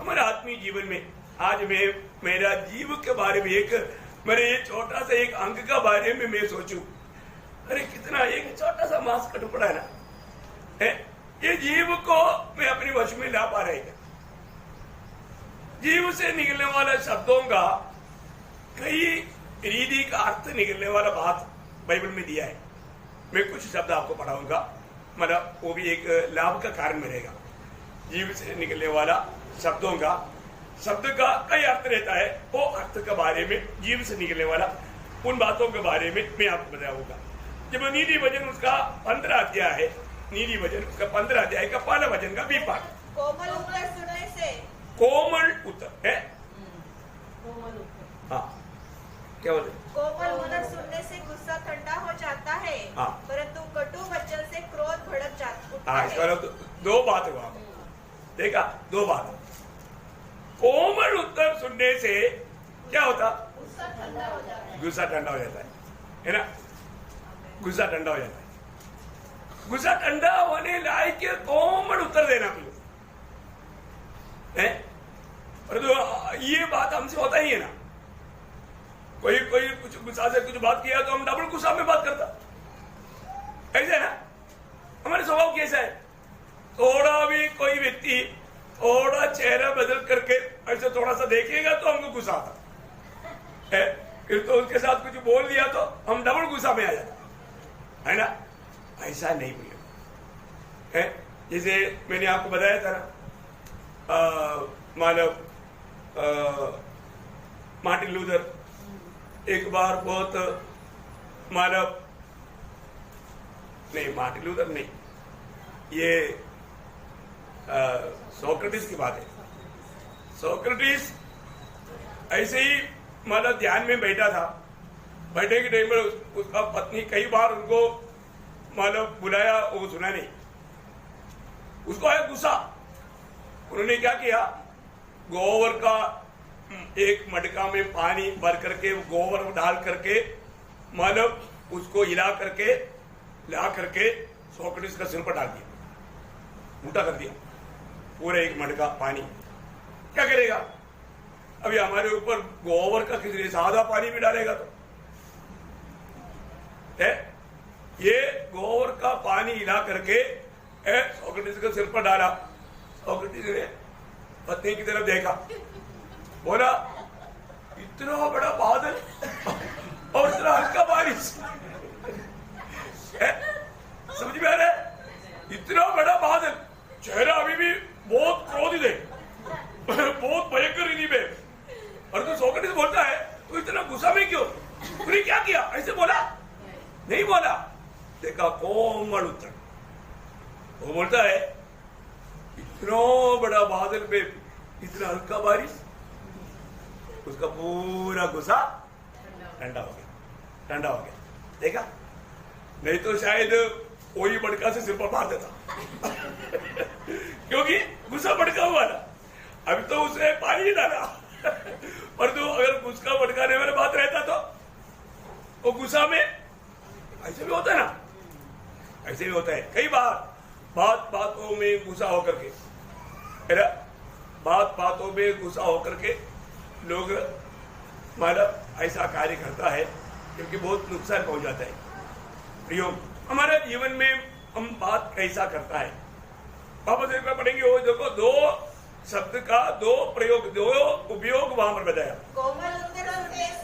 हमारे आत्मीय जीवन में आज मैं मेरा जीव के बारे में मेरे ये छोटा सा एक अंग का बारे में मैं सोचूं, अरे कितना एक छोटा सा मांस का टुकड़ा है ना, ये जीव को मैं अपने वश में ला पा रहेगा। जीव से निकलने वाला शब्दों का कई रीति का अर्थ निकलने वाला बात बाइबल में दिया है। मैं कुछ शब्द आपको पढ़ाऊंगा, मतलब वो भी एक लाभ का कारण मिलेगा। जीव से निकलने वाला शब्दों का, शब्द का कई अर्थ रहता है, वो अर्थ के बारे में, जीव से निकलने वाला उन बातों के बारे में मैं आपको बताऊंगा। जब नीति वचन उसका 15 अध्याय है, नीति वचन उसका 15 अध्याय का पहला वचन का भी पाठ। कोमल उत्तर सुनने से, कोमल उत्तर है, हाँ क्या बोलते, कोमल उत्तर सुनने से गुस्सा ठंडा हो जाता है, परंतु कटु वचन से क्रोध भड़क जाता है। इसका दो बात हुआ, देखा, दो बात। कोमल उत्तर सुनने से क्या होता, गुस्सा ठंडा हो जाता है, गुस्सा ठंडा हो जाता है ना, गुस्सा ठंडा हो जाता है। गुस्सा ठंडा होने लायक कोमल उत्तर देना है। और तो ये बात हमसे होता ही है ना, कोई कुछ गुस्सा से कुछ बात किया तो हम डबल गुस्सा में बात करता, ऐसे है ना, हमारे स्वभाव कैसा है। थोड़ा भी कोई व्यक्ति थोड़ा चेहरा बदल करके ऐसे थोड़ा सा देखेगा तो हमको गुस्सा आता है, फिर तो उसके साथ कुछ बोल दिया तो हम डबल गुस्सा में आ जाता है ना। ऐसा नहीं भैया है। जैसे मैंने आपको बताया था ना, मानव मार्टिन लूथर एक बार बहुत मानव नहीं, मार्टिन लूथर नहीं, ये सोक्रेटिस की बात है। सोक्रेटिस ऐसे ही मतलब ध्यान में बैठा था, बैठे के टाइम में उसका पत्नी कई बार उनको मतलब बुलाया, वो सुना नहीं, उसको आया गुस्सा। उन्होंने क्या किया, गोबर का एक मटका में पानी भर करके गोबर डाल करके मतलब उसको हिला करके ला करके सोक्रेटिस का सिर पर डाल दिया, उल्टा कर दिया पूरा एक मटका पानी। क्या करेगा, अभी हमारे ऊपर गोबर का किसी सादा पानी भी डालेगा तो है, ये गोबर का पानी हिला करके सोक्रेटिस के सिर पर डाला। सोक्रेटिस ने पत्नी की तरफ देखा, बोला इतना बड़ा बादल और इतना हल्का बारिश, समझ में आ रहा है, इतना बड़ा बादल, चेहरा अभी भी बहुत क्रोधित है, बहुत भयंकर रीति में, और तो सोक्रेटिस बोलता है तो इतना गुस्सा में क्यों, तूने क्या किया, ऐसे बोला नहीं बोला। देखा कोमल उत्तर, वो बोलता है इतना बड़ा बादल में इतना हल्का बारिश, उसका पूरा गुस्सा ठंडा हो गया, ठंडा हो गया। देखा, नहीं तो शायद वही मटका से सिर पर मार देता क्योंकि गुस्सा भड़का हुआ ना, अभी तो उसे पानी ही डाला पर तो अगर गुस्सा भड़काने वाला बात रहता तो वो गुस्सा में, ऐसे भी होता है ना, ऐसे भी होता है कई बार बातों में गुस्सा होकर के, बातों में गुस्सा होकर के लोग मतलब ऐसा कार्य करता है क्योंकि बहुत नुकसान पहुंच जाता है। प्रियो, हमारे जीवन में हम बात कैसा करता है, वापस एक बार पढ़ेंगे, वो देखो दो शब्द का दो प्रयोग, दो उपयोग वहां पर बताया।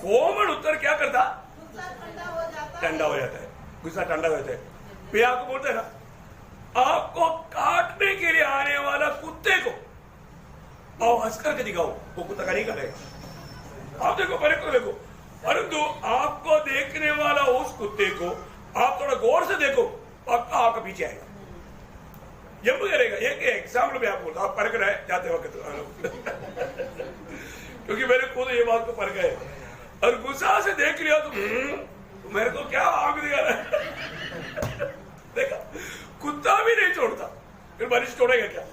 कोमल उत्तर क्या करता, ठंडा हो जाता है, गुस्सा ठंडा हो जाता है। मैं आपको बोलता है ना, आपको काटने के लिए आने वाला कुत्ते को आओ हंस करके दिखाओ, वो कुत्ता का नहीं करेगा। आप देखो, पहले को देखो, परंतु आपको देखने वाला उस कुत्ते को आप थोड़ा गौर से देखो, पक्का आपका पीछे आएगा, जंप करेगा। एक एग्जाम्पल में आपको आप परख रहे जाते वक्त क्योंकि मेरे खुद ये बात को परखा है, और गुस्सा से देख लिया तो मेरे को क्या आंख दिखा रहा है देखा, कुत्ता भी नहीं छोड़ता, फिर बारिश छोड़ेगा क्या,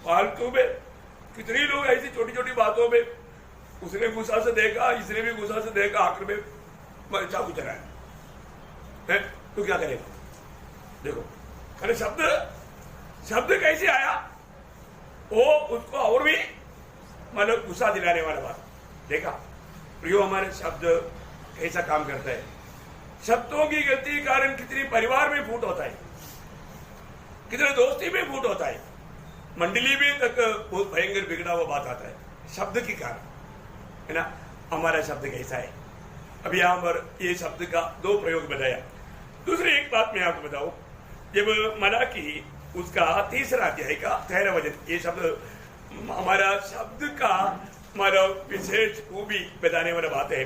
फालतू में कितने लोग ऐसी छोटी छोटी बातों में, उसने गुस्सा से देखा, इसने भी गुस्सा से देखा, आखिर में मैंने चाकू चलाया है, तो क्या करेगा? देखो अरे शब्द कैसे आया, वो उसको और भी मतलब गुस्सा दिलाने वाला बात। देखा प्रियो, हमारे शब्द कैसा काम करता है। शब्दों की गलती के कारण कितनी परिवार में फूट होता है, कितने दोस्ती में फूट होता है, मंडली में तक बहुत भयंकर बिगड़ा हुआ बात आता है शब्द के कारण, है ना। हमारा शब्द कैसा है? अभी यहाँ पर ये शब्द का 2 प्रयोग बताया। दूसरी एक बात मैं आपको बताऊं, जब मलाकी उसका 3रा अध्याय का 13 वचन, ये शब्द हमारा शब्द का हमारा विशेष खूबी बताने वाला बात है।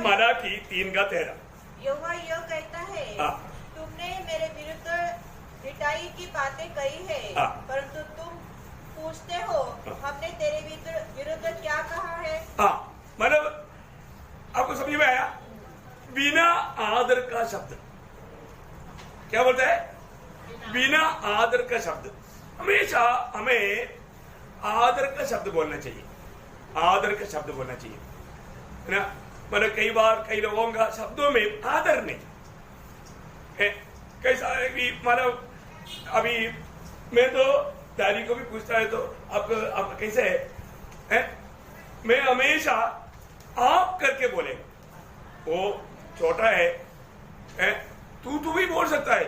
मलाकी 3 का 13 यहोवा यह कहता है, तुमने मेरे विरुद्ध रिटाई की बातें कही है, परंतु तुम पूछते हो हमने तेरे विरुद्ध क्या कहा है। मतलब आपको समझ में आया? बिना आदर का शब्द क्या बोलता है? बिना आदर का शब्द। हमेशा हमें आदर का शब्द बोलना चाहिए, आदर का शब्द बोलना चाहिए, है ना। मतलब कई बार कई लोगों का शब्दों में आदर नहीं है। कैसा है कि मतलब अभी मैं तो दादी को भी पूछता है, तो आप कैसे है? मैं हमेशा आप करके बोलेगा, वो छोटा है तू भी बोल सकता है।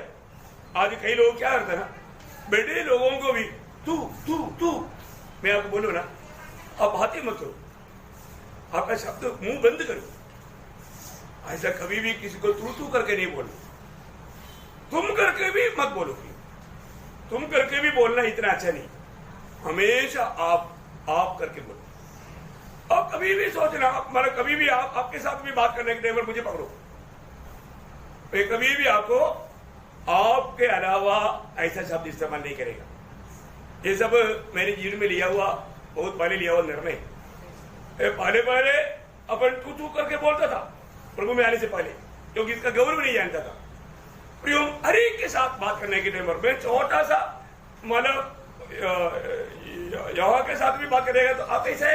आज कई लोग क्या करते हैं ना, बड़े लोगों को भी तू तू तू, मैं आपको बोलूं ना, आप बात ही मत करो, आपका शब्द मुंह बंद करो। ऐसा कभी भी किसी को तू करके नहीं बोलो, तुम करके भी मत बोलो। तुम करके भी बोलना इतना अच्छा नहीं, हमेशा आप करके बोलो। आप कभी भी सोचना, मतलब कभी भी आपके साथ भी बात करने के टाइम पर मुझे पकड़ो, मैं कभी भी आपको आपके अलावा ऐसा शब्द इस्तेमाल नहीं करेगा। ये सब मैंने जीवन में लिया हुआ, बहुत पहले लिया हुआ निर्णय। पहले अपन तू करके बोलता था प्रभु में आने से पहले, क्योंकि इसका गौरव नहीं जानता था। हर एक के साथ बात करने के टाइम पर मैं छोटा सा, मतलब यहोवा के साथ भी बात करेगा तो आप कैसे,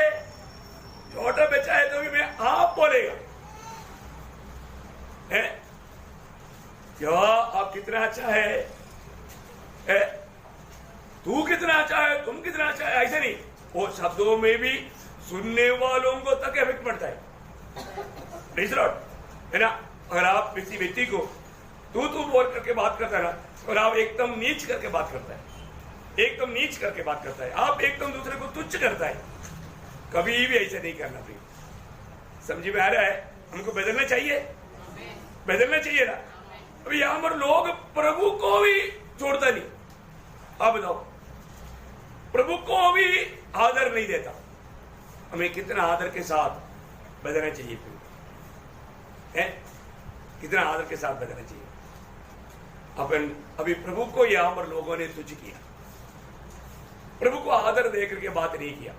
छोटा बच्चा है तो भी मैं आप बोलेगा, है यहोवा आप कितना अच्छा है, तू कितना अच्छा है, तुम कितना अच्छा है, ऐसे नहीं। वो शब्दों में भी सुनने वालों को तक इफेक्ट पड़ता है, है ना। अगर आप किसी व्यक्ति को तू बोल करके बात करता है ना, और आप एकदम नीच करके बात करता है, एकदम नीच करके बात करता है, आप एकदम दूसरे को तुच्छ करता है, कभी भी ऐसा नहीं करना चाहिए। समझ में आ रहा है? हमको बदलना चाहिए, बदलना चाहिए ना। अभी यहां पर लोग प्रभु को भी छोड़ता नहीं। आप बताओ, प्रभु को भी आदर नहीं देता। हमें कितना आदर के साथ बदलना चाहिए, है कितना आदर के साथ बदलना चाहिए। अपन अभी प्रभु को यहां पर लोगों ने तुच्छ किया, प्रभु को आदर देकर के बात नहीं किया।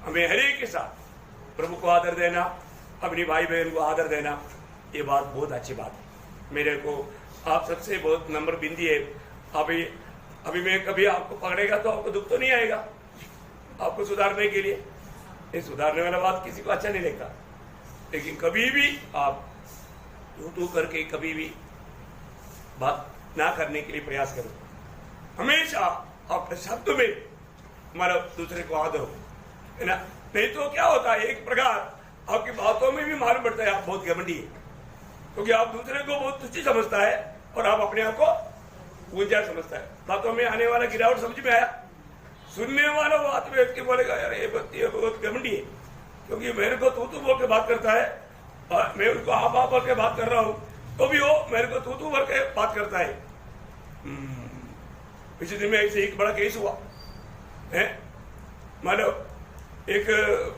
हमें हर एक के साथ प्रभु को आदर देना, अपनी भाई बहन को आदर देना, ये बात बहुत अच्छी बात है। मेरे को आप सबसे बहुत नंबर बिंदी है। अभी मैं कभी आपको पकड़ेगा तो आपको दुख तो नहीं आएगा, आपको सुधारने के लिए। ये सुधारने वाला बात किसी को अच्छा नहीं लगता, लेकिन कभी भी आप तू करके कभी भी बात ना करने के लिए प्रयास करो। हमेशा आपके शब्द में हमारा दूसरे को आदर हो, है ना। नहीं तो क्या होता है, एक प्रकार आपकी बातों में भी मालूम पड़ता है आप बहुत घमंडी है, क्योंकि आप दूसरे को बहुत तुच्छ समझता है और आप अपने आप को ऊंचा समझता है। बातों में आने वाला गिरावट समझ में आया। सुनने वाला बात में व्यक्ति बोलेगा यार ये बहुत घमंडी है, क्योंकि मेरे को तू बोल के बात करता है और मैं उनको आप बोल के बात कर रहा हूं, तो भी वो मेरे को तू बोल के बात करता है। पिछले दिन में ऐसे एक बड़ा केस हुआ है, मतलब एक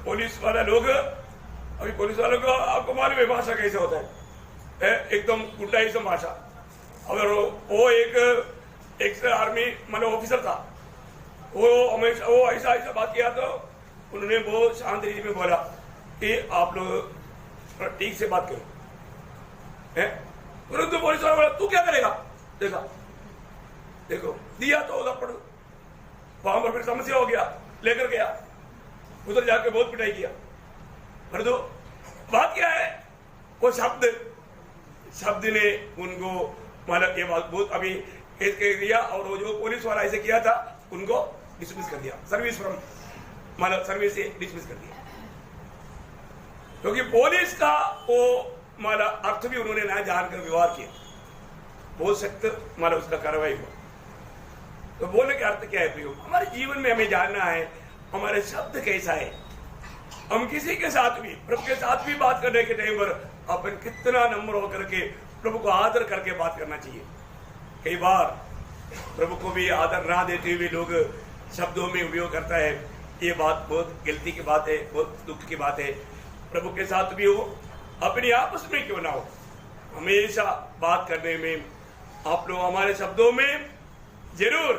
पुलिस वाला लोग, अभी पुलिस वालों को आपको मालूम है भाषा कैसे होता है, एकदम गुंडाइज्म भाषा। अगर वो एक आर्मी मतलब ऑफिसर था, वो हमेशा वो ऐसा बात किया तो उन्होंने बहुत शांत रीति में बोला कि आप लोग ठीक से बात करो, है। तुरंत पुलिस वाला बोला तू क्या करेगा, देखो दिया तो थप्पड़, वहां पर फिर समस्या हो गया, लेकर गया, उधर जाके बहुत पिटाई किया। परंतु बात क्या है, वो शब्द ने उनको मतलब ये बात बहुत अभी केस कर दिया, और वो जो पुलिस वाला ऐसे किया था उनको डिसमिस कर दिया, सर्विस फ्रॉम मतलब सर्विस से डिसमिस कर दिया, क्योंकि पुलिस का वो मतलब अर्थ भी उन्होंने ना जानकर व्यवहार किया, बहुत सख्त मतलब उसका कार्रवाई हुआ। तो बोलने का अर्थ क्या है प्रियो, हमारे जीवन में हमें जानना है हमारे शब्द कैसा है। हम किसी के साथ भी, प्रभु के साथ भी बात करने के टाइम पर अपन कितना नम्र होकर के प्रभु को आदर करके बात करना चाहिए। कई बार प्रभु को भी आदर ना देते हुए लोग शब्दों में उपयोग करता है, ये बात बहुत गिल्टी की बात है, बहुत दुख की बात है। प्रभु के साथ भी हो, अपने आपस में क्यों ना हो, हमेशा बात करने में आप लोग हमारे शब्दों में जरूर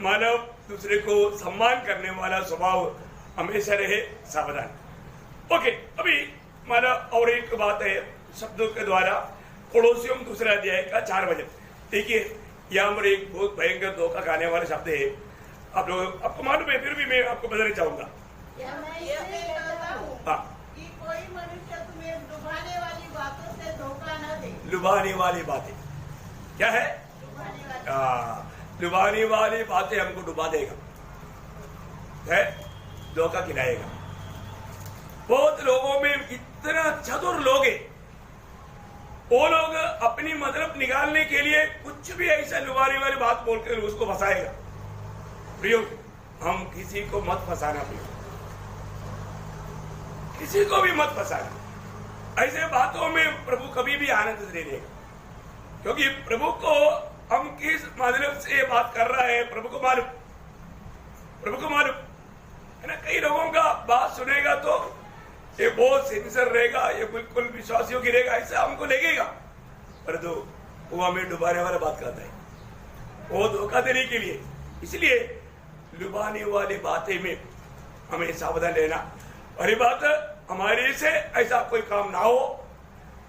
मानव दूसरे को सम्मान करने वाला स्वभाव हमेशा रहे, सावधान। ओके, अभी मानव और एक बात है शब्दों के द्वारा, पड़ोसियों दूसरा अध्याय का 4 वचन देखिए, यहाँ पर एक बहुत भयंकर धोखा खाने वाला शब्द है। आप लोग आपको मालूम है, फिर भी मैं आपको बताना चाहूंगा। हाँ, कि कोई मनुष्य तुम्हें लुभाने वाली बातों से धोखा न दे। लुभाने वाली बातें क्या है? लुभाने वाली बातें हमको डुबा देगा, है धोखा खिलाएगा। बहुत लोगों में इतना चतुर लोग हैं, वो लोग अपनी मतलब निकालने के लिए कुछ भी ऐसा लुभाने वाली बात बोलकर उसको फंसाएगा। प्रियो, हम किसी को मत फंसाना, प्रियो किसी को भी मत फंसाना। ऐसे बातों में प्रभु कभी भी आनंद नहीं देगा, क्योंकि प्रभु को हम किस मतलब से बात कर रहा है प्रभु को मालूम, प्रभु को मालूम है ना। कई लोगों का बात सुनेगा तो ये बहुत सिंसियर रहेगा, ये बिल्कुल विश्वासियों की रहेगा, ऐसा हमको लगेगा, परंतु वो हमें डुबाने वाला बात करता है, वो धोखा देने के लिए। इसलिए लुभाने वाली बातें में हमें सावधान रहना। पहली बात, हमारे से ऐसा कोई काम ना हो।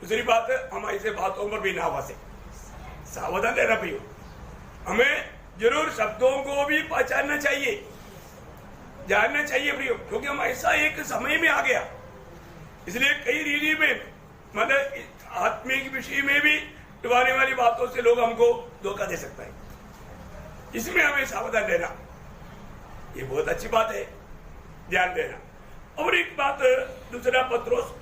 दूसरी बात, हम ऐसे बातों पर भी ना फंसे, सावधान रहना प्रियो। हमें जरूर शब्दों को भी पहचानना चाहिए, जानना चाहिए प्रियो, क्योंकि हम ऐसा एक समय में आ गया। इसलिए कई रीति में मतलब आत्मिक विषय में भी डुबाने वाली बातों से लोग हमको धोखा दे सकता है, इसमें हमें सावधान रहना, ये बहुत अच्छी बात है, ध्यान देना। और एक बात, दूसरा पत्रोस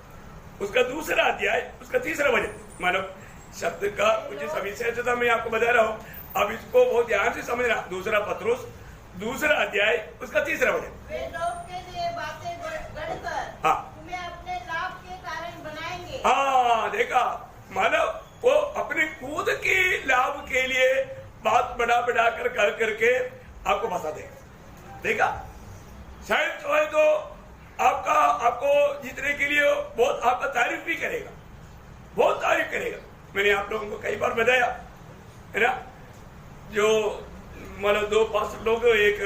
उसका 2 अध्याय उसका 3 वचन, मतलब शब्द का कुछ सविशेषता मैं आपको बता रहा हूं, अब इसको बहुत ध्यान से समझना। 2 पत्रोस 2 अध्याय उसका 3 वचन, वे लोग के लिए बातें गढ़कर तुम्हें अपने लाभ के कारण बनाएंगे। हाँ, देखा, मानव वो अपने खुद के लाभ के लिए बात बढ़ा बढ़ा कर करके आपको फंसा देगा। देखा, शायद जो है तो आपको जीतने के लिए बहुत आपका तारीफ भी करेगा, बहुत तारीफ करेगा। मैंने आप लोगों को कई बार बताया है ना, जो मतलब 2 पास्टर लोग एक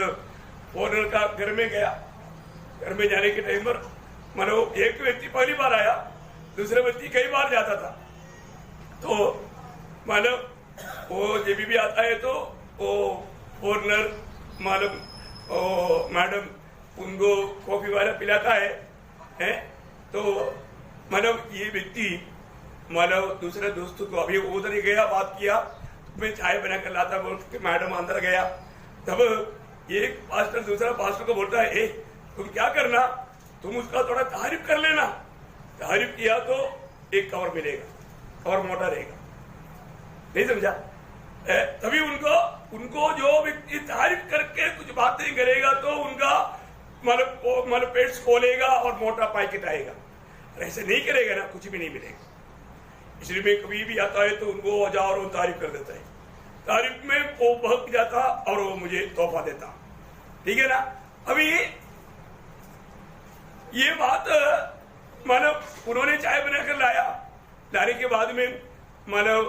फॉरेनर का घर में गया, घर में जाने के टाइम पर मतलब एक व्यक्ति पहली बार आया, दूसरा व्यक्ति कई बार जाता था। तो मतलब वो जब भी आता है तो वो फॉरेनर मैडम उनको कॉफी वाला पिलाता है। तो मतलब ये व्यक्ति मतलब दूसरे दोस्तों को, अभी उधर ही गया, बात किया, मैं चाय बना कर लाता बोल के मैडम अंदर गया, तब एक पास्टर दूसरा पास्टर को बोलता है, तुम क्या करना, तुम उसका थोड़ा तारीफ कर लेना, तारीफ किया तो एक कवर मिलेगा, कवर मोटा रहेगा। नहीं समझा? तभी उनको जो व्यक्ति तारीफ करके कुछ बातें करेगा तो उनका मतलब पेट खोलेगा और मोटा पैकेट आएगा। ऐसे नहीं करेगा ना, कुछ भी नहीं मिलेगा। इसलिए मैं कभी भी आता है तो उनको हजारों तारीफ कर देता है, तारीफ में वो बहक जाता और वो मुझे तोहफा देता। ठीक है ना? अभी ये बात मानव उन्होंने चाय बनाकर लाने के बाद में मानव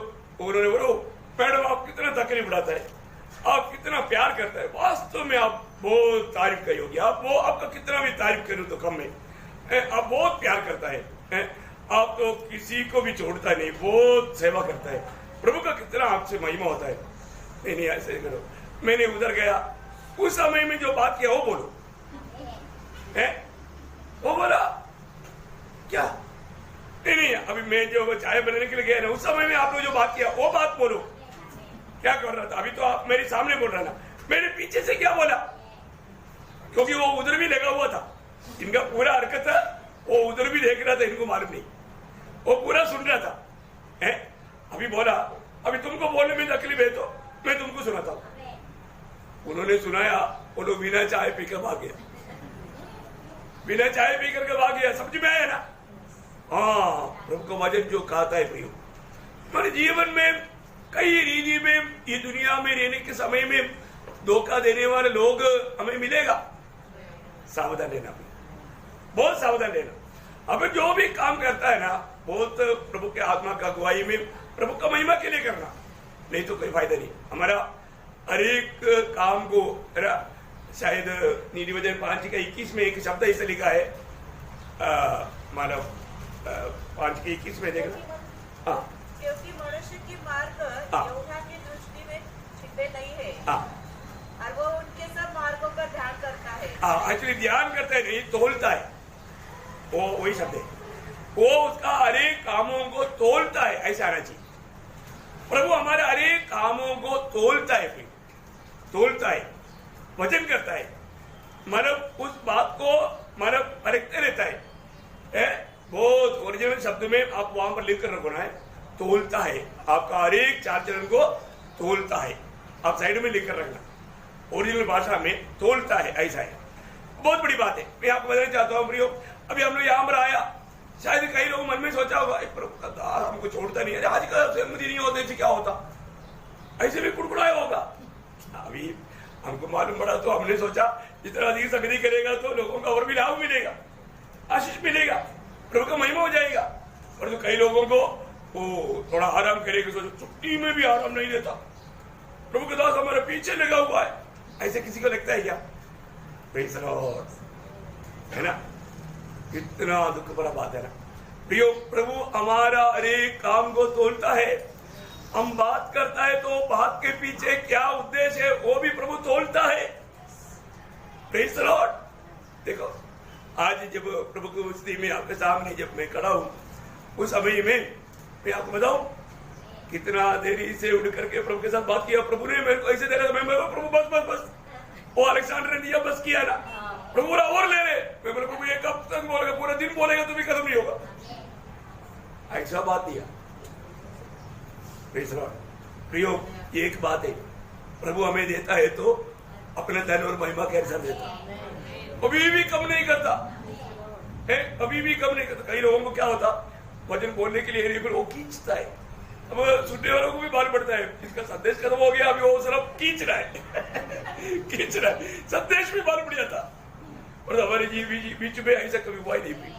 उन्होंने बोलो, मैडम आप कितना तकलीफ उठाता है, आप कितना प्यार करता है, वास्तव में आप बहुत तारीफ का योग्य, आपका कितना भी तारीफ करूं तो कम है, आप बहुत प्यार करता है, आप तो किसी को भी छोड़ता नहीं, बहुत सेवा करता है, प्रभु का कितना आपसे महिमा होता है। नहीं ऐसे करो। मैंने उधर गया, उस समय में जो बात किया वो बोलो। है वो बोला क्या? नहीं, अभी मैं जो चाय बनाने के लिए गया ना, उस समय में आपने जो बात किया वो बात बोलो। क्या कर रहा था? अभी तो आप मेरे सामने बोल रहा ना, मेरे पीछे से क्या बोला? क्योंकि वो उधर भी लगा हुआ था, इनका पूरा हरकत था, वो उधर भी देख रहा था, इनको मालूम नहीं, वो पूरा सुन रहा था। है अभी बोला, अभी तुमको बोलने में तकलीफ है तो मैं तुमको सुनाता हूं। उन्होंने सुनाया, वो लोग बिना चाय पीकर भाग गया, बिना चाय पी करके भाग गया। समझ में आया ना? हाँ, प्रभु का वचन जो कहता है प्रियो, हमारे जीवन में कई रीति में, ये दुनिया में रहने के समय में धोखा देने वाले लोग हमें मिलेगा। सावधान रहना, बहुत सावधान रहना। अब जो भी काम करता है ना, बहुत प्रभु के आत्मा का अगुवाई में प्रभु का महिमा के लिए करना, नहीं तो कोई फायदा नहीं। हमारा हर एक काम को, शायद नीति वचन 5:21 में एक शब्द ऐसे लिखा है, मानव 5:21 में देखना। हाँ, क्योंकि मनुष्य की मार्ग यहोवा की दृष्टि में छिपे नहीं है, और वो उनके सब मार्गों का ध्यान करता है। हाँ, एक्चुअली ध्यान करता है, नहीं तोलता है, वो वही शब्द है। वो उसका हर एक कामों को तोलता है, ऐसा आना चाहिए। प्रभु हमारे हर एक कामों को तोलता है, तोलता है, वजन करता है, मतलब उस बात को मतलब परखते रहता है। बहुत ओरिजिनल शब्द में आप वहां पर लिख कर रखना है, तोलता है, आपका हर एक चाल चलन को तोलता है। आप साइड में लिख कर रखना, ओरिजिनल भाषा में तोलता है, ऐसा है। बहुत बड़ी बात है, मैं आपको बताना चाहता हूँ प्रियो। अभी हम लोग यहाँ पर आया, शायद कई लोग मन में सोचा होगा, प्रभु का दास हमको छोड़ता नहीं है, आज का मुझे नहीं होता, इससे क्या होता, ऐसे भी कुड़कुड़ाया होगा। अभी हमको मालूम पड़ा तो हमने सोचा जितना अधिक सगरी करेगा तो लोगों का और भी लाभ मिलेगा, आशीष मिलेगा, प्रभु का महिमा हो जाएगा। और तो कई लोगों को वो थोड़ा आराम करेगा, सोचो छुट्टी में भी आराम नहीं देता, प्रभु का दास हमारे पीछे लगा हुआ है, ऐसे किसी को लगता है क्या? प्रेज़ द लॉर्ड, है ना? कितना दुख भरा बात है ना प्रियो। प्रभु हमारा हर एक काम को तोलता है। हम बात करता है तो बात के पीछे क्या उद्देश्य है वो भी प्रभु तोलता है। Praise the Lord. देखो आज जब प्रभु की उपस्थिति में आपके सामने जब मैं खड़ा हूं, उस समय में मैं आपको बताऊं कितना देरी से उठ करके प्रभु के साथ बात किया। प्रभु ने मेरे को ऐसे दे रहा, मैं प्रभु बस बस बस, वो अलेक्जेंडर ने दिया बस किया ना, प्रभु और ले ले। मैं बोला प्रभु ये कब तक बोलेगा, पूरा दिन बोलेगा तो भी खत्म नहीं होगा, ऐसा बात दिया। Praise the Lord. प्रियो, ये एक बात है, प्रभु हमें देता है तो अपने धन और महिमा के अनुसार देता है, कभी भी कम नहीं करता है, कभी भी कम नहीं करता। कई लोगों को क्या होता, वचन बोलने के लिए वो खींचता है, अब सुनने वालों को भी मालूम पड़ता है इसका संदेश खत्म हो गया, अभी वो सिर्फ खींच रहा है खींच रहा है, संदेश भी मालूम पड़ जाता। और हमारे बीच में ऐसा कभी हुआ ही नहीं,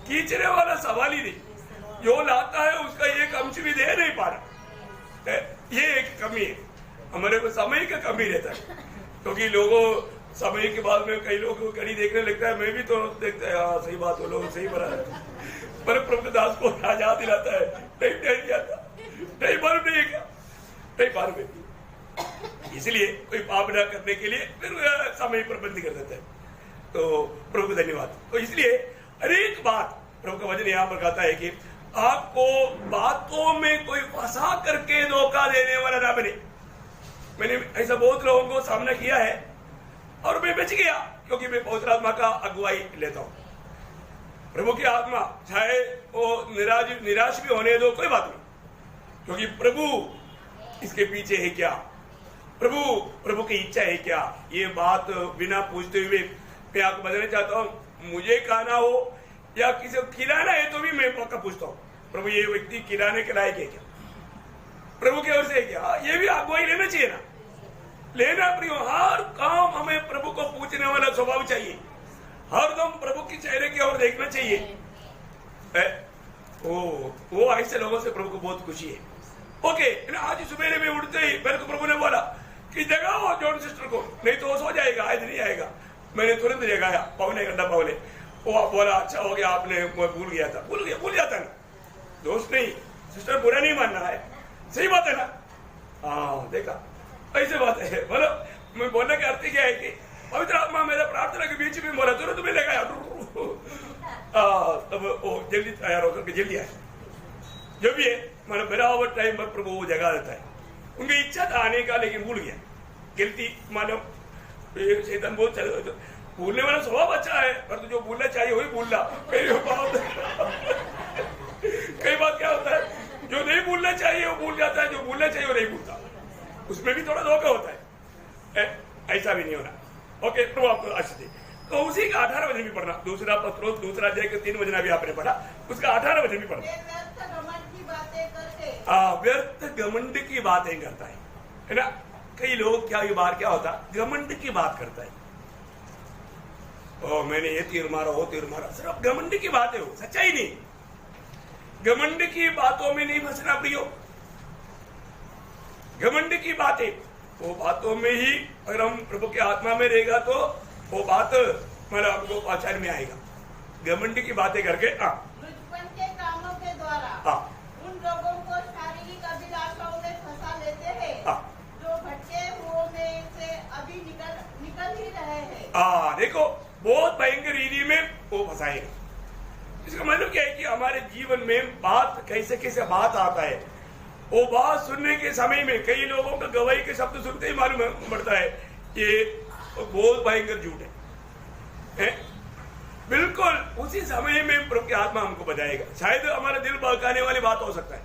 खींचने वाला सवाल ही नहीं, जो लाता है उसका एक अंश भी दे नहीं पा रहा, ये एक कमी है। हमारे को समय का कमी रहता है, क्योंकि लोगों समय के बाद में कई लोग घड़ी देखने लगता है, मैं भी तो देखता है, हाँ सही बात, वो लोग सही बना है, पर प्रभु दास को राजा दिलाता है, नहीं जाता, नहीं मालूम नहीं क्या, नहीं मालूम है। इसलिए कोई पाप न करने के लिए फिर समय प्रबंध कर देता है। तो प्रभु धन्यवाद। तो इसलिए हर एक बात प्रभु का वचन यहाँ पर कहता है कि आपको बातों में कोई फंसा करके धोखा देने वाला ना बने। मैंने ऐसा बहुत लोगों को सामना किया है और मैं बच गया, क्योंकि मैं पवित्र आत्मा का अगुवाई लेता हूं। प्रभु की आत्मा चाहे वो निराश भी होने दो, कोई बात नहीं, क्योंकि प्रभु इसके पीछे है क्या, प्रभु की इच्छा है क्या, ये बात बिना पूछते हुए मैं आपको बताना चाहता हूँ। मुझे खाना हो या किसी को खिलाना है तो भी मैं पक्का पूछता हूँ, प्रभु ये व्यक्ति खिलाने के लायक है क्या, प्रभु की ओर से है क्या, ये भी अगुवाई लेना चाहिए ना, लेना प्रियो। हर काम हमें प्रभु को पूछने वाला स्वभाव चाहिए, हरदम प्रभु की चेहरे की ओर देखना चाहिए। वो ऐसे लोगों से प्रभु को बहुत खुशी है। ओके, आज सुबह में उठते ही मेरे को प्रभु ने बोला कि जगाओ जॉन सिस्टर को, नहीं तो वो सो जाएगा, आज नहीं आएगा। मैंने तुरंत जगाया, पौने घंटा पहले। वो बोला अच्छा हो गया, आपने भूल जाता ना, दोस्त नहीं, सिस्टर बुरा नहीं मानना है, सही बात है ना। हाँ देखा, ऐसे बात है, बोलो मैं बोलने का अर्थ क्या है कि पवित्र आत्मा मेरे प्रार्थना के बीच में बोला तुरंत तुम्हें लेगा तब वो जल्दी तैयार होकर के जल्दी आए। जब ये मैंने बराबर टाइम पर प्रभु वो जगा देता है। उनकी इच्छा था आने का, लेकिन भूल गया। गलती मानो शैतान बहुत भूलने वाला स्वभाव अच्छा है, पर तो जो भूलना चाहिए वही भूलना। कई बात क्या होता है, जो नहीं भूलना चाहिए वो भूल जाता है, जो भूलना चाहिए वो नहीं भूलता। उसमें भी थोड़ा धोखा होता है। ऐसा भी नहीं होना। ओके, तो आपको अच्छी थी। तो उसी का 18 वचन भी पढ़ना, दूसरा पत्रोस दूसरा अध्याय के 3 वचन भी आपने पढ़ा, उसका 18 वचन भी पढ़ना। व्यर्थ घमंड की बातें करता है ना। कई लोग क्या ये बार क्या होता, घमंड की बात करता है। ओ मैंने ये तीर मारा, वो तीर मारा, सिर्फ घमंड की बातें हो, सच्चाई नहीं। घमंड की बातों में नहीं फंसना प्रियो। घमंड की बातें, वो बातों में ही अगर हम प्रभु के आत्मा में रहेगा तो वो बात मतलब हमको पहचान में आएगा। घमंड की बातें करके बचपन के कामों के द्वारा उन लोगों को शारीरिक अभिलाषाओं में फंसा लेते हैं जो भटके हुओं में से अभी निकल ही रहे हैं। देखो बहुत भयंकर रीति में वो फंसाएगा। इसका मतलब क्या है कि हमारे जीवन में बात कैसे कैसे बात आता है। वो बात सुनने के समय में कई लोगों का गवाही के शब्द सुनते ही मालूम पड़ता है ये बहुत भयंकर झूठ है। बिल्कुल उसी समय में प्रभु की आत्मा हमको बताएगा। शायद हमारा दिल बहकाने वाली बात हो सकता है,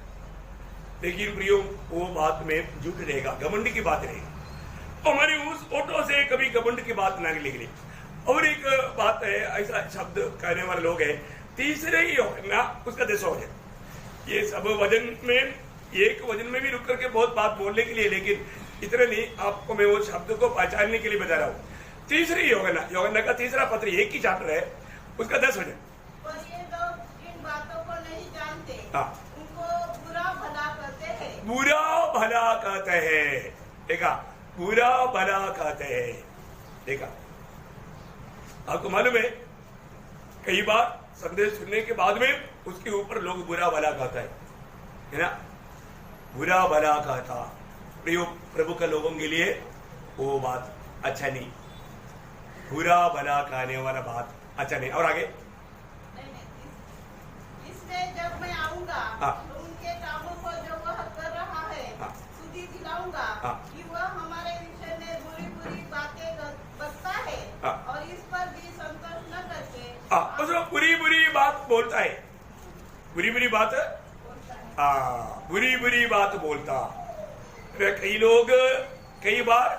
लेकिन प्रियो वो बात में झूठ रहेगा, घमंड की बात रहेगी। हमारी उस फोटो से कभी घमंड की बात ना निकली। और एक बात है, ऐसा शब्द कहने वाले लोग हैं, तीसरे ही ना उसका 10 वजन। ये सब वजन में एक वजन में भी रुक करके बहुत बात बोलने के लिए, लेकिन इतने नहीं, आपको मैं वो शब्द को पहचानने के लिए बता रहा हूँ। तीसरी यूहन्ना का तीसरा पत्र, एक ही चैप्टर है, उसका 10 वजन। और ये लोग इन बातों को नहीं जानते, उनको बुरा भला कहते हैं। बुरा भला कहते हैं, देखा, बुरा भला कहते हैं। देखा, आपको मालूम है कई बार संदेश सुनने के बाद में उसके ऊपर लोग बुरा भला कहता है ना। बुरा भला कहता प्रभु के लोगों के लिए वो बात अच्छा नहीं। बुरा भला कहने वाला बात अच्छा नहीं। और आगे इसमें जब मैं आऊंगा तो उनके कामों को जो वह कर रहा है सुधी दिलाऊंगा कि वह हमारे विषय में बुरी बुरी बातें बकता है और इस पर भी संतोष न करके उसको बुरी बुरी बात बोलता है। बुरी बुरी बात बुरी बुरी बात बोलता। कई लोग कई बार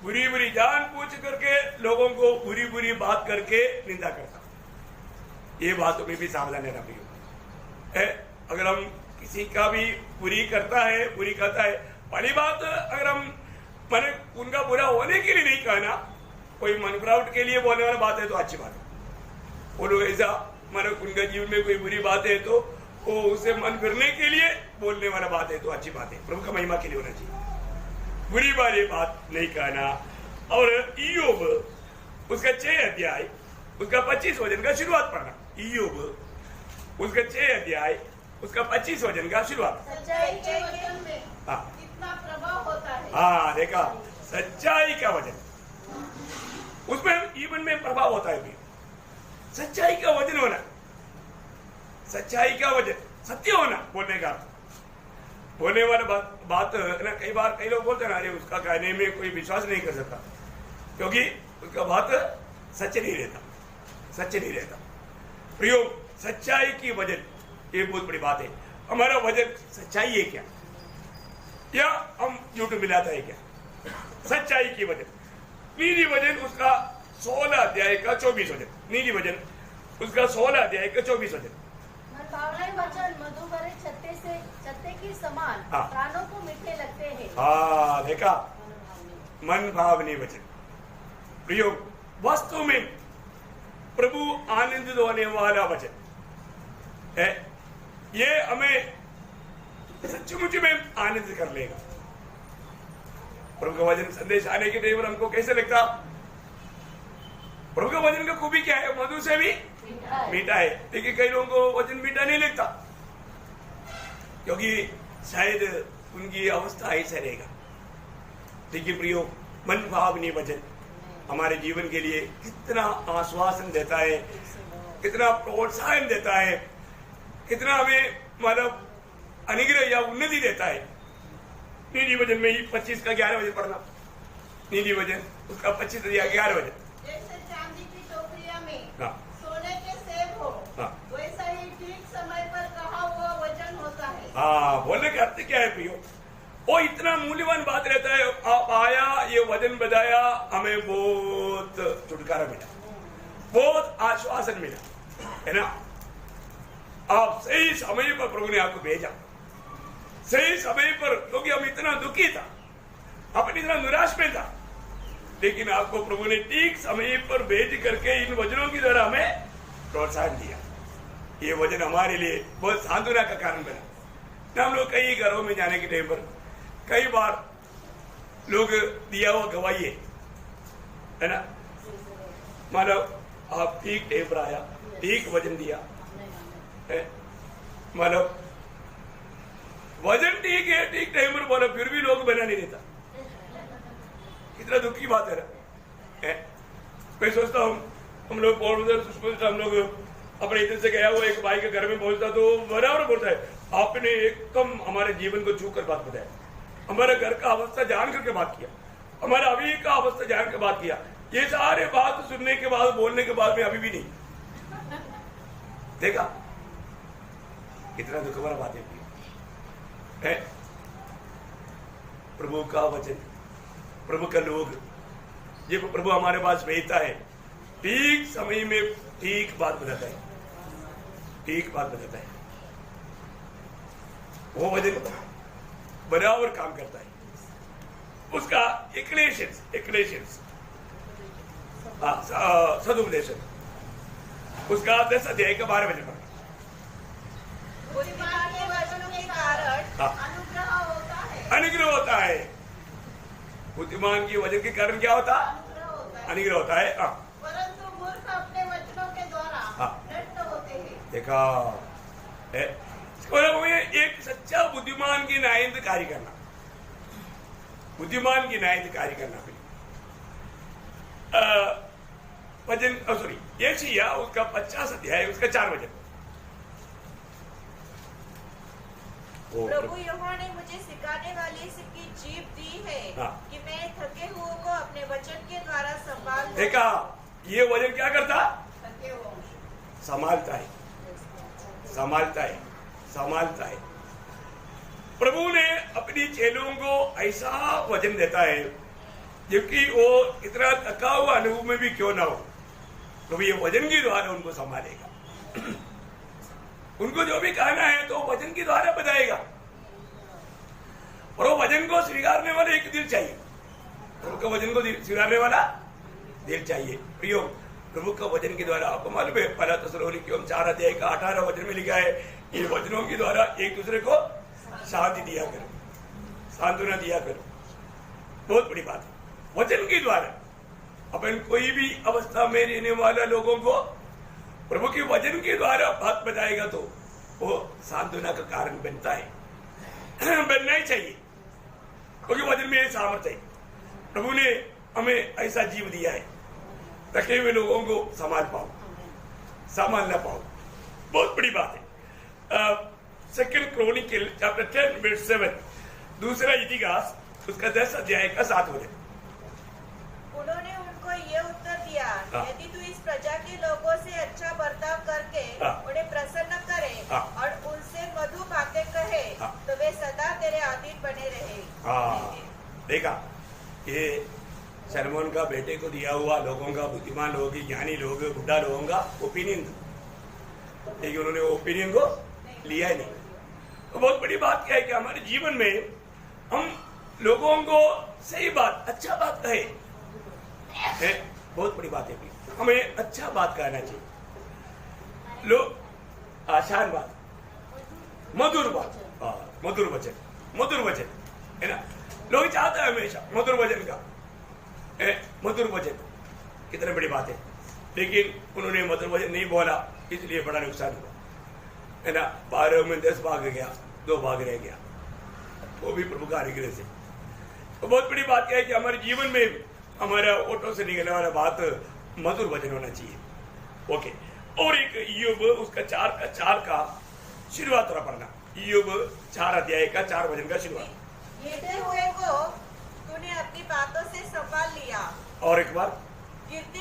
बुरी बुरी जान पूछ करके लोगों को बुरी बुरी बात करके निंदा करता। ये बातों में भी सावधान रहना चाहिए। अगर हम किसी का भी बुरी करता है, बुरी कहता है, पहली बात अगर हम मैंने उनका बुरा होने के लिए नहीं कहना, कोई मनफरावट के लिए बोलने वाला बात है तो अच्छी बात है। वो लोग ऐसा मैंने उनका जीवन में कोई बुरी बात है तो वो उसे मन करने के लिए बोलने वाला बात है तो अच्छी बात है, प्रभु का महिमा के लिए होना चाहिए। बुरी वाली बात नहीं कहना। और इयोब उसका 6 अध्याय उसका 25 वचन का शुरुआत पढ़ना। इयोब उसका 6 अध्याय उसका 25 वचन का शुरुआत। सच्चाई के वचन में कितना प्रभाव होता है। देखा, सच्चाई का वचन, उसमें जीवन में प्रभाव होता है। सच्चाई का वचन होना, सच्चाई का वचन, सत्य होना, बोलने का बोलने वाला बात ना। कई बार कई लोग बोलते हैं अरे उसका कहने में कोई विश्वास नहीं कर सकता, क्योंकि उसका बात सच नहीं रहता, सच नहीं रहता। प्रयोग सच्चाई की वजन, ये बहुत बड़ी बात है। हमारा वजन सच्चाई है क्या, या हम झूठ मिलाता है क्या? सच्चाई की वजन, नीति वजन उसका 16 अध्याय का 24 वचन, नीति वचन उसका 16 अध्याय का 24 वचन। वचन मधु भरे छत्ते की समान प्राणों को मीठे लगते हैं। देखा, मन भावनी वचन। प्रयोग वास्तव में प्रभु आनंदित होने वाला वचन है। ये हमें सचमुच में आनंदित कर लेगा। प्रभु का वचन संदेश आने के टाइम हमको कैसे लगता? प्रभु का वचन का खूबी क्या है? मधु से भी मीठा है। लेकिन कई लोगों को वचन मीठा नहीं लगता, क्योंकि शायद उनकी अवस्था ऐसा रहेगा। लेकिन प्रियो, मन भावनी वचन हमारे जीवन के लिए कितना आश्वासन देता है, कितना प्रोत्साहन देता है, कितना हमें मतलब अनुग्रह या उन्नति देता है। नीति वचन में ही 25 का 11 वचन पढ़ना, नीति वचन उसका 25 या 11 वचन। जैसे चांदी की टोकरिया में हाँ। सोने के सेब हो, हाँ। वैसा ही ठीक समय पर कहा हुआ वचन होता है। हाँ, बोलने का अर्थ क्या है प्रियो? वो इतना मूल्यवान बात रहता है। आप आया, ये वचन बजाया, हमें बहुत छुटकारा मिला, बहुत आश्वासन मिला, है ना। आप सही समय पर प्रभु ने आपको भेजा, सही समय पर, क्योंकि हम इतना दुखी था, अपन इतना निराश में था, लेकिन आपको प्रभु ने ठीक समय पर भेज करके इन वचनों की द्वारा हमें प्रोत्साहन दिया। ये वचन हमारे लिए बहुत सांत्वना का कारण बना। हम लोग कई घरों में जाने के टाइम पर कई बार लोग दिया हुआ गवाइए, है ना, मतलब आप ठीक टाइम पर आया, ठीक वचन दिया, मतलब वजन ठीक है, ठीक टाइम पर बोला, फिर भी लोग बना नहीं देता। कितना दुख की बात है ना। मैं सोचता हूँ हम लोग हम लोग अपने इधर से गया हुआ एक भाई के घर में पहुंचता तो बराबर बोलता है, आपने एकदम हमारे जीवन को छू कर बात बताया, हमारे घर का अवस्था जान करके बात किया, हमारे अभी का अवस्था जान कर बात किया। ये सारे बात सुनने के बाद, बोलने के बाद में अभी भी नहीं देखा। कितना दुख भरा बात है। प्रभु का वचन, प्रभु का लोग, ये प्रभु हमारे पास भेजता है, ठीक समय में ठीक बात बताता है, ठीक बात बताता है। वो वचन बराबर काम करता है। उसका एक्लेशियंस सदुपदेशन, उसका 10 अध्याय का 12 वचन पढ़ा। बुद्धिमान के वचनों के कारण अनुग्रह होता है। अनुग्रह होता है। बुद्धिमान की वचन के कारण क्या होता? अनुग्रह होता है। परंतु मूर्ख अपने वचनों के द्वारा नष्ट होते हैं। देखा है, एक सच्चा बुद्धिमान की न्याय कार्य करना, बुद्धिमान की न्याय कार्य करना। वचन सॉरी यशायाह उसका 50 अध्याय उसका 4 वचन। प्रभु यहोवा ने मुझे सिखाने वाली इसकी जीभ दी है कि मैं थके हुओं को अपने वचन के द्वारा संभाल। देखा, ये वचन क्या करता? थके हुओं संभालता है, संभालता है, संभालता है। प्रभु ने अपनी चेलों को ऐसा वचन देता है, जबकि वो इतना थका हुआ अनुभव में भी क्यों ना हो, प्रभु ये वचन के द्वारा उनको संभालेगा। उनको जो भी कहना है तो वचन के द्वारा बताएगा। और वो वचन को स्वीकारने वाला एक दिल चाहिए, प्रभु का वचन को स्वीकारने वाला दिल चाहिए। प्रियो, प्रभु का वचन के द्वारा आपको मालूम है, पहला थिस्सलुनीकियों 4 अध्याय का 18 वचन में लिखा है, इन वचनों के द्वारा एक दूसरे को शांति दिया करो, सांत्वना दिया करो। बहुत बड़ी बात है। वचन के द्वारा अपन कोई भी अवस्था में रहने वाला लोगों को प्रभु के वचन के द्वारा बात बताएगा तो वो सांत्वना का कारण बनता है, बनना ही चाहिए, क्योंकि वचन में सामर्थ्य है। प्रभु ने हमें ऐसा जीव दिया है, रखे हुए लोगों को संभालना पाओ, बहुत बड़ी बात है। 2 क्रॉनिकल चैप्टर 10 वर्स 7, दूसरा इतिहास उसका 10 अध्याय का 7 वचन। उन्होंने उनको ये उत्तर दिया, यदि तू इस प्रजा के लोगों से अच्छा बर्ताव करके उन्हें प्रसन्न करे और उनसे मधुर बातें कहे तो वे सदा तेरे अधीन बने रहे। देखा, ये सलमोन का बेटे को दिया हुआ लोगों का, बुद्धिमान लोगों की, ज्ञानी लोग, बुढ़ा लोगों का ओपिनियन था, लेकिन उन्होंने ओपिनियन को लिया ही नहीं। तो बहुत बड़ी बात क्या है कि हमारे जीवन में हम लोगों को सही बात, अच्छा बात कहे, बहुत बड़ी बात है। हमें अच्छा बात कहना चाहिए। लोग आसान बात, मधुर बात, मधुर वचन है ना, लोग चाहते हैं हमेशा मधुर वचन का, मधुर वचन कितनी बड़ी बात है। लेकिन उन्होंने मधुर वचन नहीं बोला, इसलिए बड़ा नुकसान हुआ, है ना। 12 में 10 भाग गया, 2 भाग रह गया, वो भी प्रभु का अनुग्रह से। तो बहुत बड़ी बात यह है कि हमारे जीवन में हमारा ओठों से निकलने वाला बात मधुर वचन होना चाहिए। ओके, और एक ईयोब उसका 4 का शुरुआत थोड़ा पढ़ना। ईयोब 4 अध्याय का 4 वचन का शुरुआत। गिरते हुए को तूने अपनी बातों से संभाल लिया। और एक बार, गिरते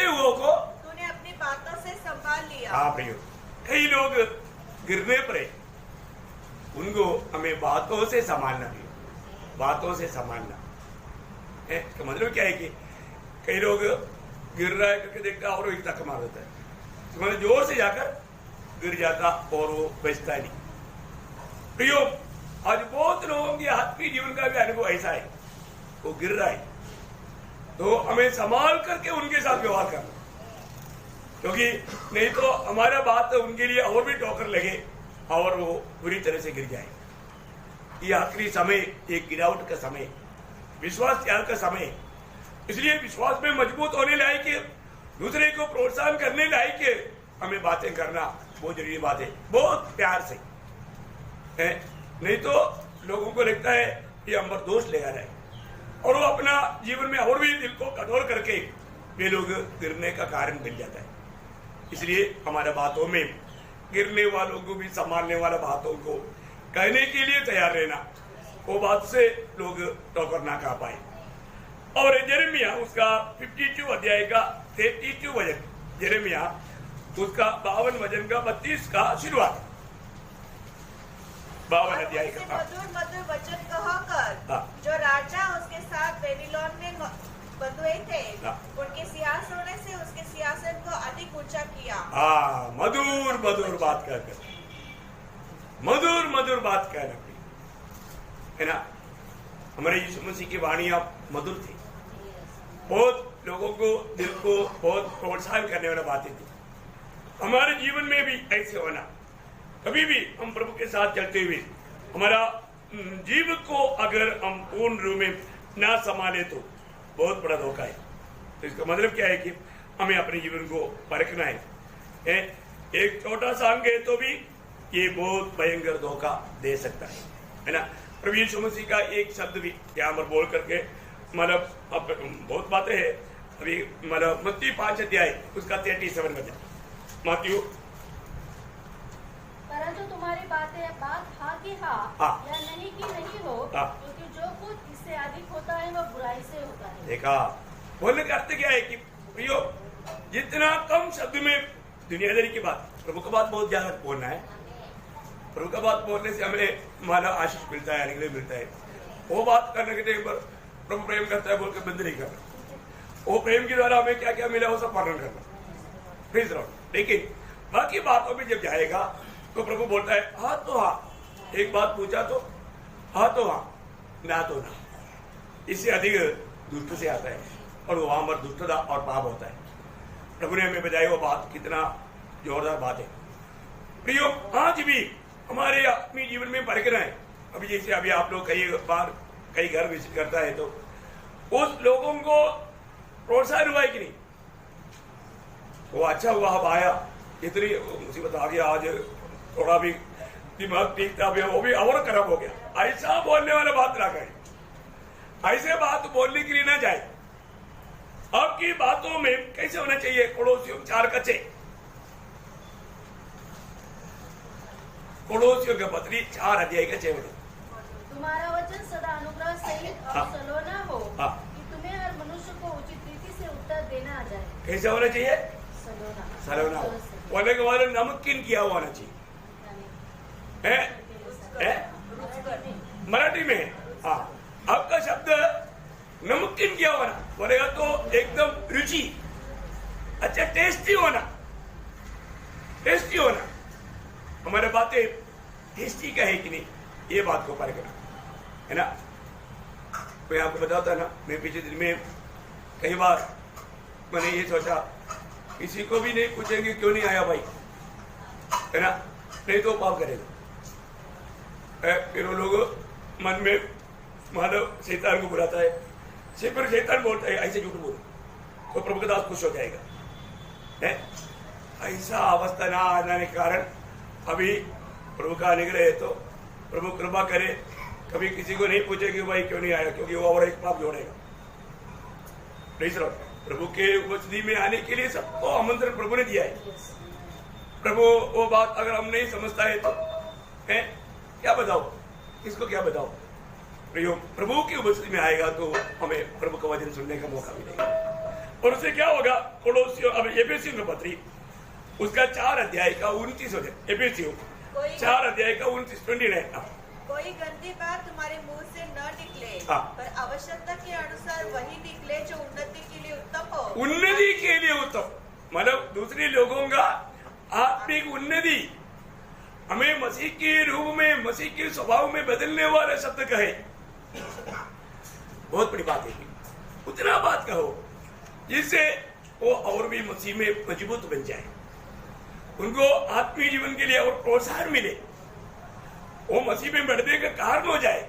हुए को तूने अपनी बातों से संभाल लिया। हाँ भाइयों, कई लोग गिरने पर उनको हमें बातों से संभालना भी, बातों से संभालना है। तो मतलब क्या है कि कई लोग गिर रहा है करके देखता और एक धक्का मार देता है, तो मतलब जोर से जाकर गिर जाता और वो बचता नहीं। प्रियो, आज बहुत लोगों के आत्मीय जीवन का भी अनुभव ऐसा है, वो गिर रहा है तो हमें संभाल करके उनके साथ व्यवहार करना, क्योंकि नहीं तो हमारा बात उनके लिए और भी ठोकर लगे और वो बुरी तरह से गिर जाए। ये आखिरी समय एक गिरावट का समय, विश्वास त्याग का समय, इसलिए विश्वास में मजबूत होने लायक, दूसरे को प्रोत्साहन करने लायक हमें बातें करना बहुत जरूरी बात है, बहुत प्यार से है। नहीं तो लोगों को लगता है कि हम पर दोष ले आ रहे हैं और वो अपना जीवन में और भी दिल को कठोर करके वे लोग गिरने का कारण बन जाता है। इसलिए हमारे बातों में गिरने वालों को भी संभालने वाला बातों को कहने के लिए तैयार रहना, वो बात से लोग ठोकर ना खा पाए। और यिर्मयाह उसका 52 अध्याय का 32 वचन, यिर्मयाह उसका 52 वचन का 32 का शुरुआत, 52 अध्याय का। मधुर वचन कहकर जो राजा उसके साथ बेबीलोन में बंधुए थे, उनके सिंहासनों से उसके सिंहासन को अधिक ऊंचा किया। हाँ, मधुर बात कहकर, मधुर बात कहना है ना। हमारे यीशु मसीह की वाणियां मधुर थी, बहुत लोगों को दिल को बहुत प्रोत्साहन करने वाली बातें थी। हमारे जीवन में भी ऐसे होना, कभी भी हम प्रभु के साथ चलते हुए हमारा जीवन को अगर हम पूर्ण रूप में ना संभाले तो बहुत बड़ा धोखा है। तो इसका मतलब क्या है कि हमें अपने जीवन को परखना है। एक छोटा सा अंग है तो भी ये बहुत भयंकर धोखा दे सकता है ना। प्रभु यीशु मसीह का एक शब्द भी यहाँ पर बोल करके मतलब बहुत बातें हैं अभी, मतलब मत्ती 5 अध्याय उसका 37 वचन, मत्ती, परंतु तुम्हारी बात हाँ की हाँ या नहीं की नहीं हो, क्योंकि जो कुछ इससे अधिक होता है वह बुराई से होता है। देखा, बोलने का अर्थ क्या है कि प्रियो, जितना कम शब्द में दुनियादारी की बात, प्रभु का बात बहुत ज्यादा बोलना है। प्रभु का बात बोलने से हमें माना आशीष मिलता है, अनुग्रह मिलता है। वो बात करने के टाइम पर प्रभु प्रेम करता है बोल के बंद नहीं करना, वो प्रेम के द्वारा हमें क्या क्या मिला वो सब पालन करना, प्लीज रहो। लेकिन बाकी बातों में जब जाएगा तो प्रभु बोलता है हाँ तो हाँ, एक बात पूछा तो हाँ तो हाँ, ना तो ना। इससे अधिक दुष्ट से आता है और वहां पर दुष्टता और पाप होता है। प्रभु ने हमें बताई वो बात कितना जोरदार बात है। प्रियो, आज भी हमारे अपने जीवन में परखना है। अभी जैसे अभी आप लोग कई बार कई घर विजिट करता है तो उस लोगों को प्रोत्साहन हुआ है कि नहीं, वो अच्छा हुआ अब आया, इतनी मुसीबत आ गया, आज थोड़ा भी दिमाग ठीक था, वो भी और खराब हो गया, ऐसा बोलने वाला बात ना करें, ऐसे बात बोलने के लिए ना जाए। आपकी बातों में कैसे होना चाहिए? पड़ोसियों 4 कच्चे, पड़ोसियों के पत्री 4 अध्याय का 6 वचन। तुम्हारा वचन सदा अनुग्रह सहित और सलोना हो, कि तुम्हें हर मनुष्य को उचित रीति से उत्तर देना आ जाए। कैसे होना चाहिए? सलोना हो, बोलने के बाद नमकीन किया हुआ होना चाहिए। मराठी में हाँ, आपका शब्द नमकीन किया होना बोलेगा तो एकदम रुचि, अच्छा टेस्टी होना, टेस्टी होना। हमारे बातें टेस्टी का है कि नहीं, ये बात को परखना है ना। मैं आपको बताता ना, मैं पिछले दिन में कई बार मैंने ये सोचा किसी को भी नहीं पूछेंगे क्यों नहीं आया भाई, है ना, नहीं तो पाप करेगा। फिर वो लोग मन में मानव शैतान को बुलाता है, फिर शैतान बोलता है ऐसे झूठ बोलो तो प्रभु का दास खुश हो जाएगा, है ऐसा अवस्था ना आने के कारण अभी प्रभु का अनुग्रह है तो प्रभु कृपा करे कभी किसी को नहीं पूछे कि भाई क्यों नहीं आया, क्योंकि वो और एक पाप जोड़ेगा। प्रभु के उपस्थिति में आने के लिए सबको आमंत्रण प्रभु ने दिया है। प्रभु वो बात अगर हम नहीं समझता है तो है क्या बताओ, किसको क्या बताओ। प्रभु की उपस्थिति में आएगा तो हमें प्रभु का वचन सुनने का मौका मिलेगा। और उससे क्या होगा, पड़ोसियों, अब एफेसियों का पत्री उसका 4 अध्याय का 29 हो जाए। एफेसियों 4 अध्याय का 29 कोई गंदी बात तुम्हारे मुंह से न निकले, पर आवश्यकता के अनुसार वही निकले जो उन्नति के लिए उत्तम हो। उन्नति के लिए उत्तम, मतलब दूसरे लोगों का आत्मिक उन्नति, हमें मसीह के रूप में, मसीह के स्वभाव में बदलने वाला शब्द कहे, बहुत बड़ी बात है। उतना बात कहो जिससे वो और भी मसीह में मजबूत बन जाए, उनको आत्मीय जीवन के लिए और प्रोत्साहन मिले, वो मसीह में बढ़ने का कारण हो जाए,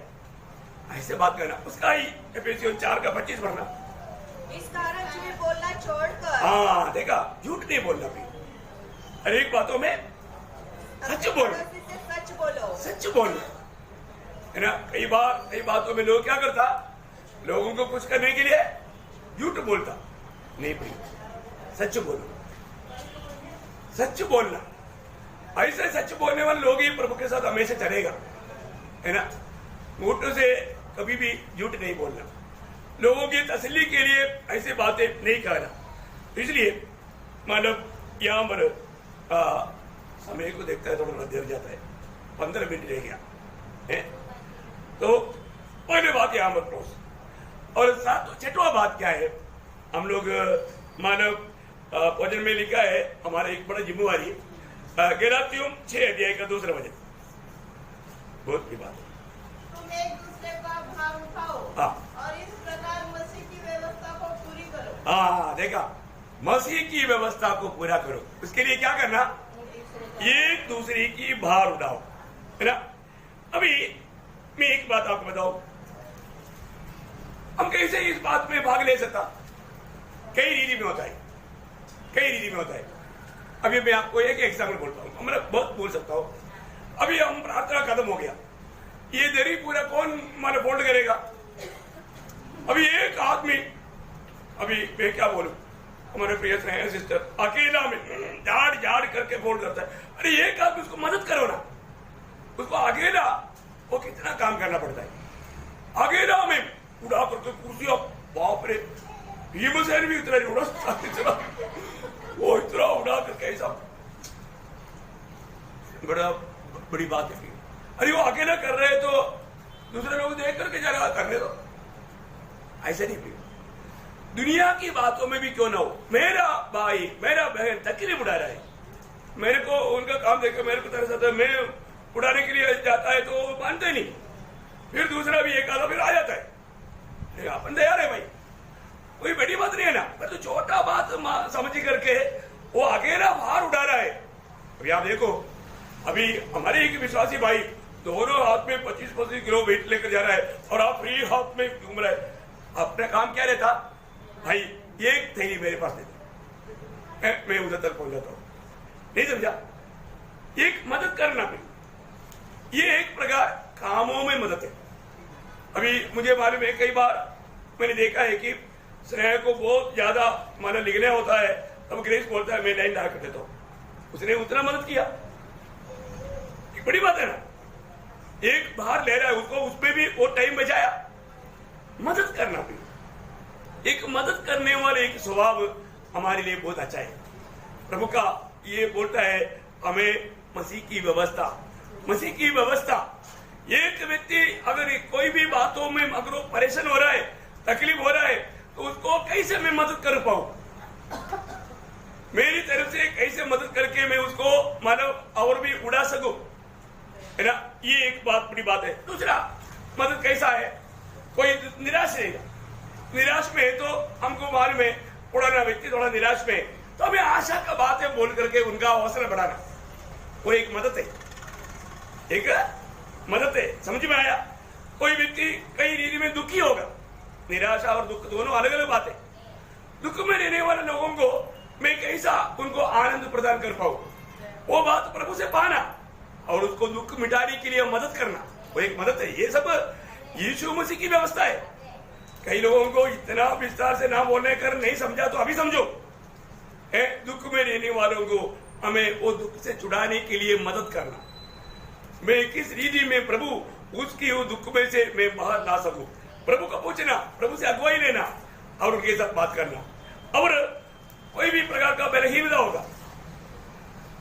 ऐसे बात करना। उसका ही एफेसियों 4 का 25 पढ़ना। इस कारण झूठ बोलना छोड़कर, हाँ देखा, झूठ नहीं बोलना भी, हर एक बातों में सच बोलना, सच बोलो, सच बोलना है ना। कई बार कई बातों में लोग क्या करता, लोगों को खुश करने के लिए झूठ बोलता। नहीं भाई, सच बोलो, सच बोलना। ऐसे सच बोलने वाले लोग ही प्रभु के साथ हमेशा चलेगा, है ना। मुंह से कभी भी झूठ नहीं बोलना, लोगों की तसल्ली के लिए ऐसी बातें नहीं कहना। इसलिए मतलब यहाँ पर समय को देखता है थोड़ा देर जाता है, 15 मिनट रह गया है। तो पहले बात यहाँ पर क्लोज, और 6वां बात क्या है, हम लोग मानव भोजन में लिखा है, हमारा एक बड़ा जिम्मेवारी गलातियों 6 अध्याय का 2 वचन, बहुत बड़ी बात है। तुम एक दूसरे का भार उठाओ और इस प्रकार मसीह की व्यवस्था को पूरी करो। हाँ देखा, मसीह की व्यवस्था को पूरा करो। उसके लिए क्या करना, एक दूसरे की भार उठाओ, है ना। अभी मैं एक बात आपको बताऊं, हम कैसे इस बात में भाग ले सकता, कई रीति में होता है, कई रीति में होता है। अभी मैं आपको एक एग्जाम्पल बोलता हूँ, मैं बहुत बोल सकता हूँ। अभी हम प्रार्थना खत्म हो गया, ये दरी पूरा कौन माने फोल्ड करेगा। अभी एक आदमी, अभी मैं क्या बोलूं, हमारे प्रिय स्नेह सिस्टर अकेला में झाड़ झाड़ करके फोल्ड करता है। अरे एक आदमी, उसको मदद करो ना, उसको अकेला वो कितना काम करना पड़ता है। अकेला में उड़ा करके कुर्सियां, बाप रे, भीमसेन भी इतना नहीं उड़ा, वो इतना उड़ा करके ऐसा, बड़ा बड़ी बात है। अरे वो अकेला कर रहे हैं तो दूसरे लोग देख करके जरा करने दो, ऐसे नहीं भी। दुनिया की बातों में भी क्यों ना हो, मेरा भाई मेरा बहन तकलीफ उड़ा रहा है, मेरे को उनका काम देखकर मेरे को तरस आता है, मैं उड़ाने के लिए जाता है तो मानते नहीं, फिर दूसरा भी एक आधा फिर आ जाता है, अपन तैयार है भाई, कोई बड़ी बात नहीं है ना। पर तो छोटा बात समझ करके वो अकेला भार उड़ा रहा है। अभी आप देखो, अभी हमारे एक विश्वासी भाई दोनों हाथ में 25-25 किलो वेट लेकर जा रहा है और आप फ्री हाथ में घूम रहे हैं। अपना काम क्या रहता भाई, एक थैली मेरे पास देता, मैं उधर तक पहुंच जाता हूं, नहीं समझा। एक मदद करना भी, ये एक प्रकार कामों में मदद है। अभी मुझे मालूम है, कई बार मैंने देखा है कि स्नेह को बहुत ज्यादा माना लिखना होता है, तब ग्रेस बोलता है मैं लाइन डाल कर देता हूं, उसने उतना मदद किया, एक बड़ी बात है ना। एक बाहर ले रहा है उसको, उसमें भी वो टाइम बचाया। मदद करना भी, एक मदद करने वाले एक स्वभाव हमारे लिए बहुत अच्छा है। प्रभु का ये बोलता है हमें मसीह की व्यवस्था, मसीह की व्यवस्था। एक व्यक्ति अगर कोई भी बातों में अगर वो परेशान हो रहा है, तकलीफ हो रहा है, तो उसको कैसे मैं मदद कर पाऊं, मेरी तरफ से कैसे मदद करके मैं उसको मानव और भी उड़ा सकूं, है ना। ये एक बात बड़ी बात है। दूसरा, मदद कैसा है, कोई निराश रहेगा, निराश में है तो हमको मालूम है, पुराना व्यक्ति थोड़ा निराश में है, तो हमें आशा का बात है बोल करके उनका हौसला बढ़ाना, वो एक मदद है, एक मदद है। समझ में आया। कोई व्यक्ति कई रीति में दुखी होगा, निराशा और दुख दोनों अलग अलग बातें। दुख में रहने वाले लोगों को मैं कैसा उनको आनंद प्रदान कर पाऊं, वो बात प्रभु से पाना और उसको दुख मिटाने के लिए मदद करना, वो एक मदद है। ये सब यीशु मसीह की व्यवस्था है। कई लोगों को इतना विस्तार से ना बोलने कर नहीं समझा तो अभी समझो। दुख में रहने वालों को हमें वो दुख से छुड़ाने के लिए मदद करना। मैं किस रीति में प्रभु उसकी वो दुख में से मैं बाहर ला सकूं, प्रभु को पूछना, प्रभु से अगुवाई लेना और उनके साथ बात करना। और कोई भी प्रकार का बलहीनता होगा,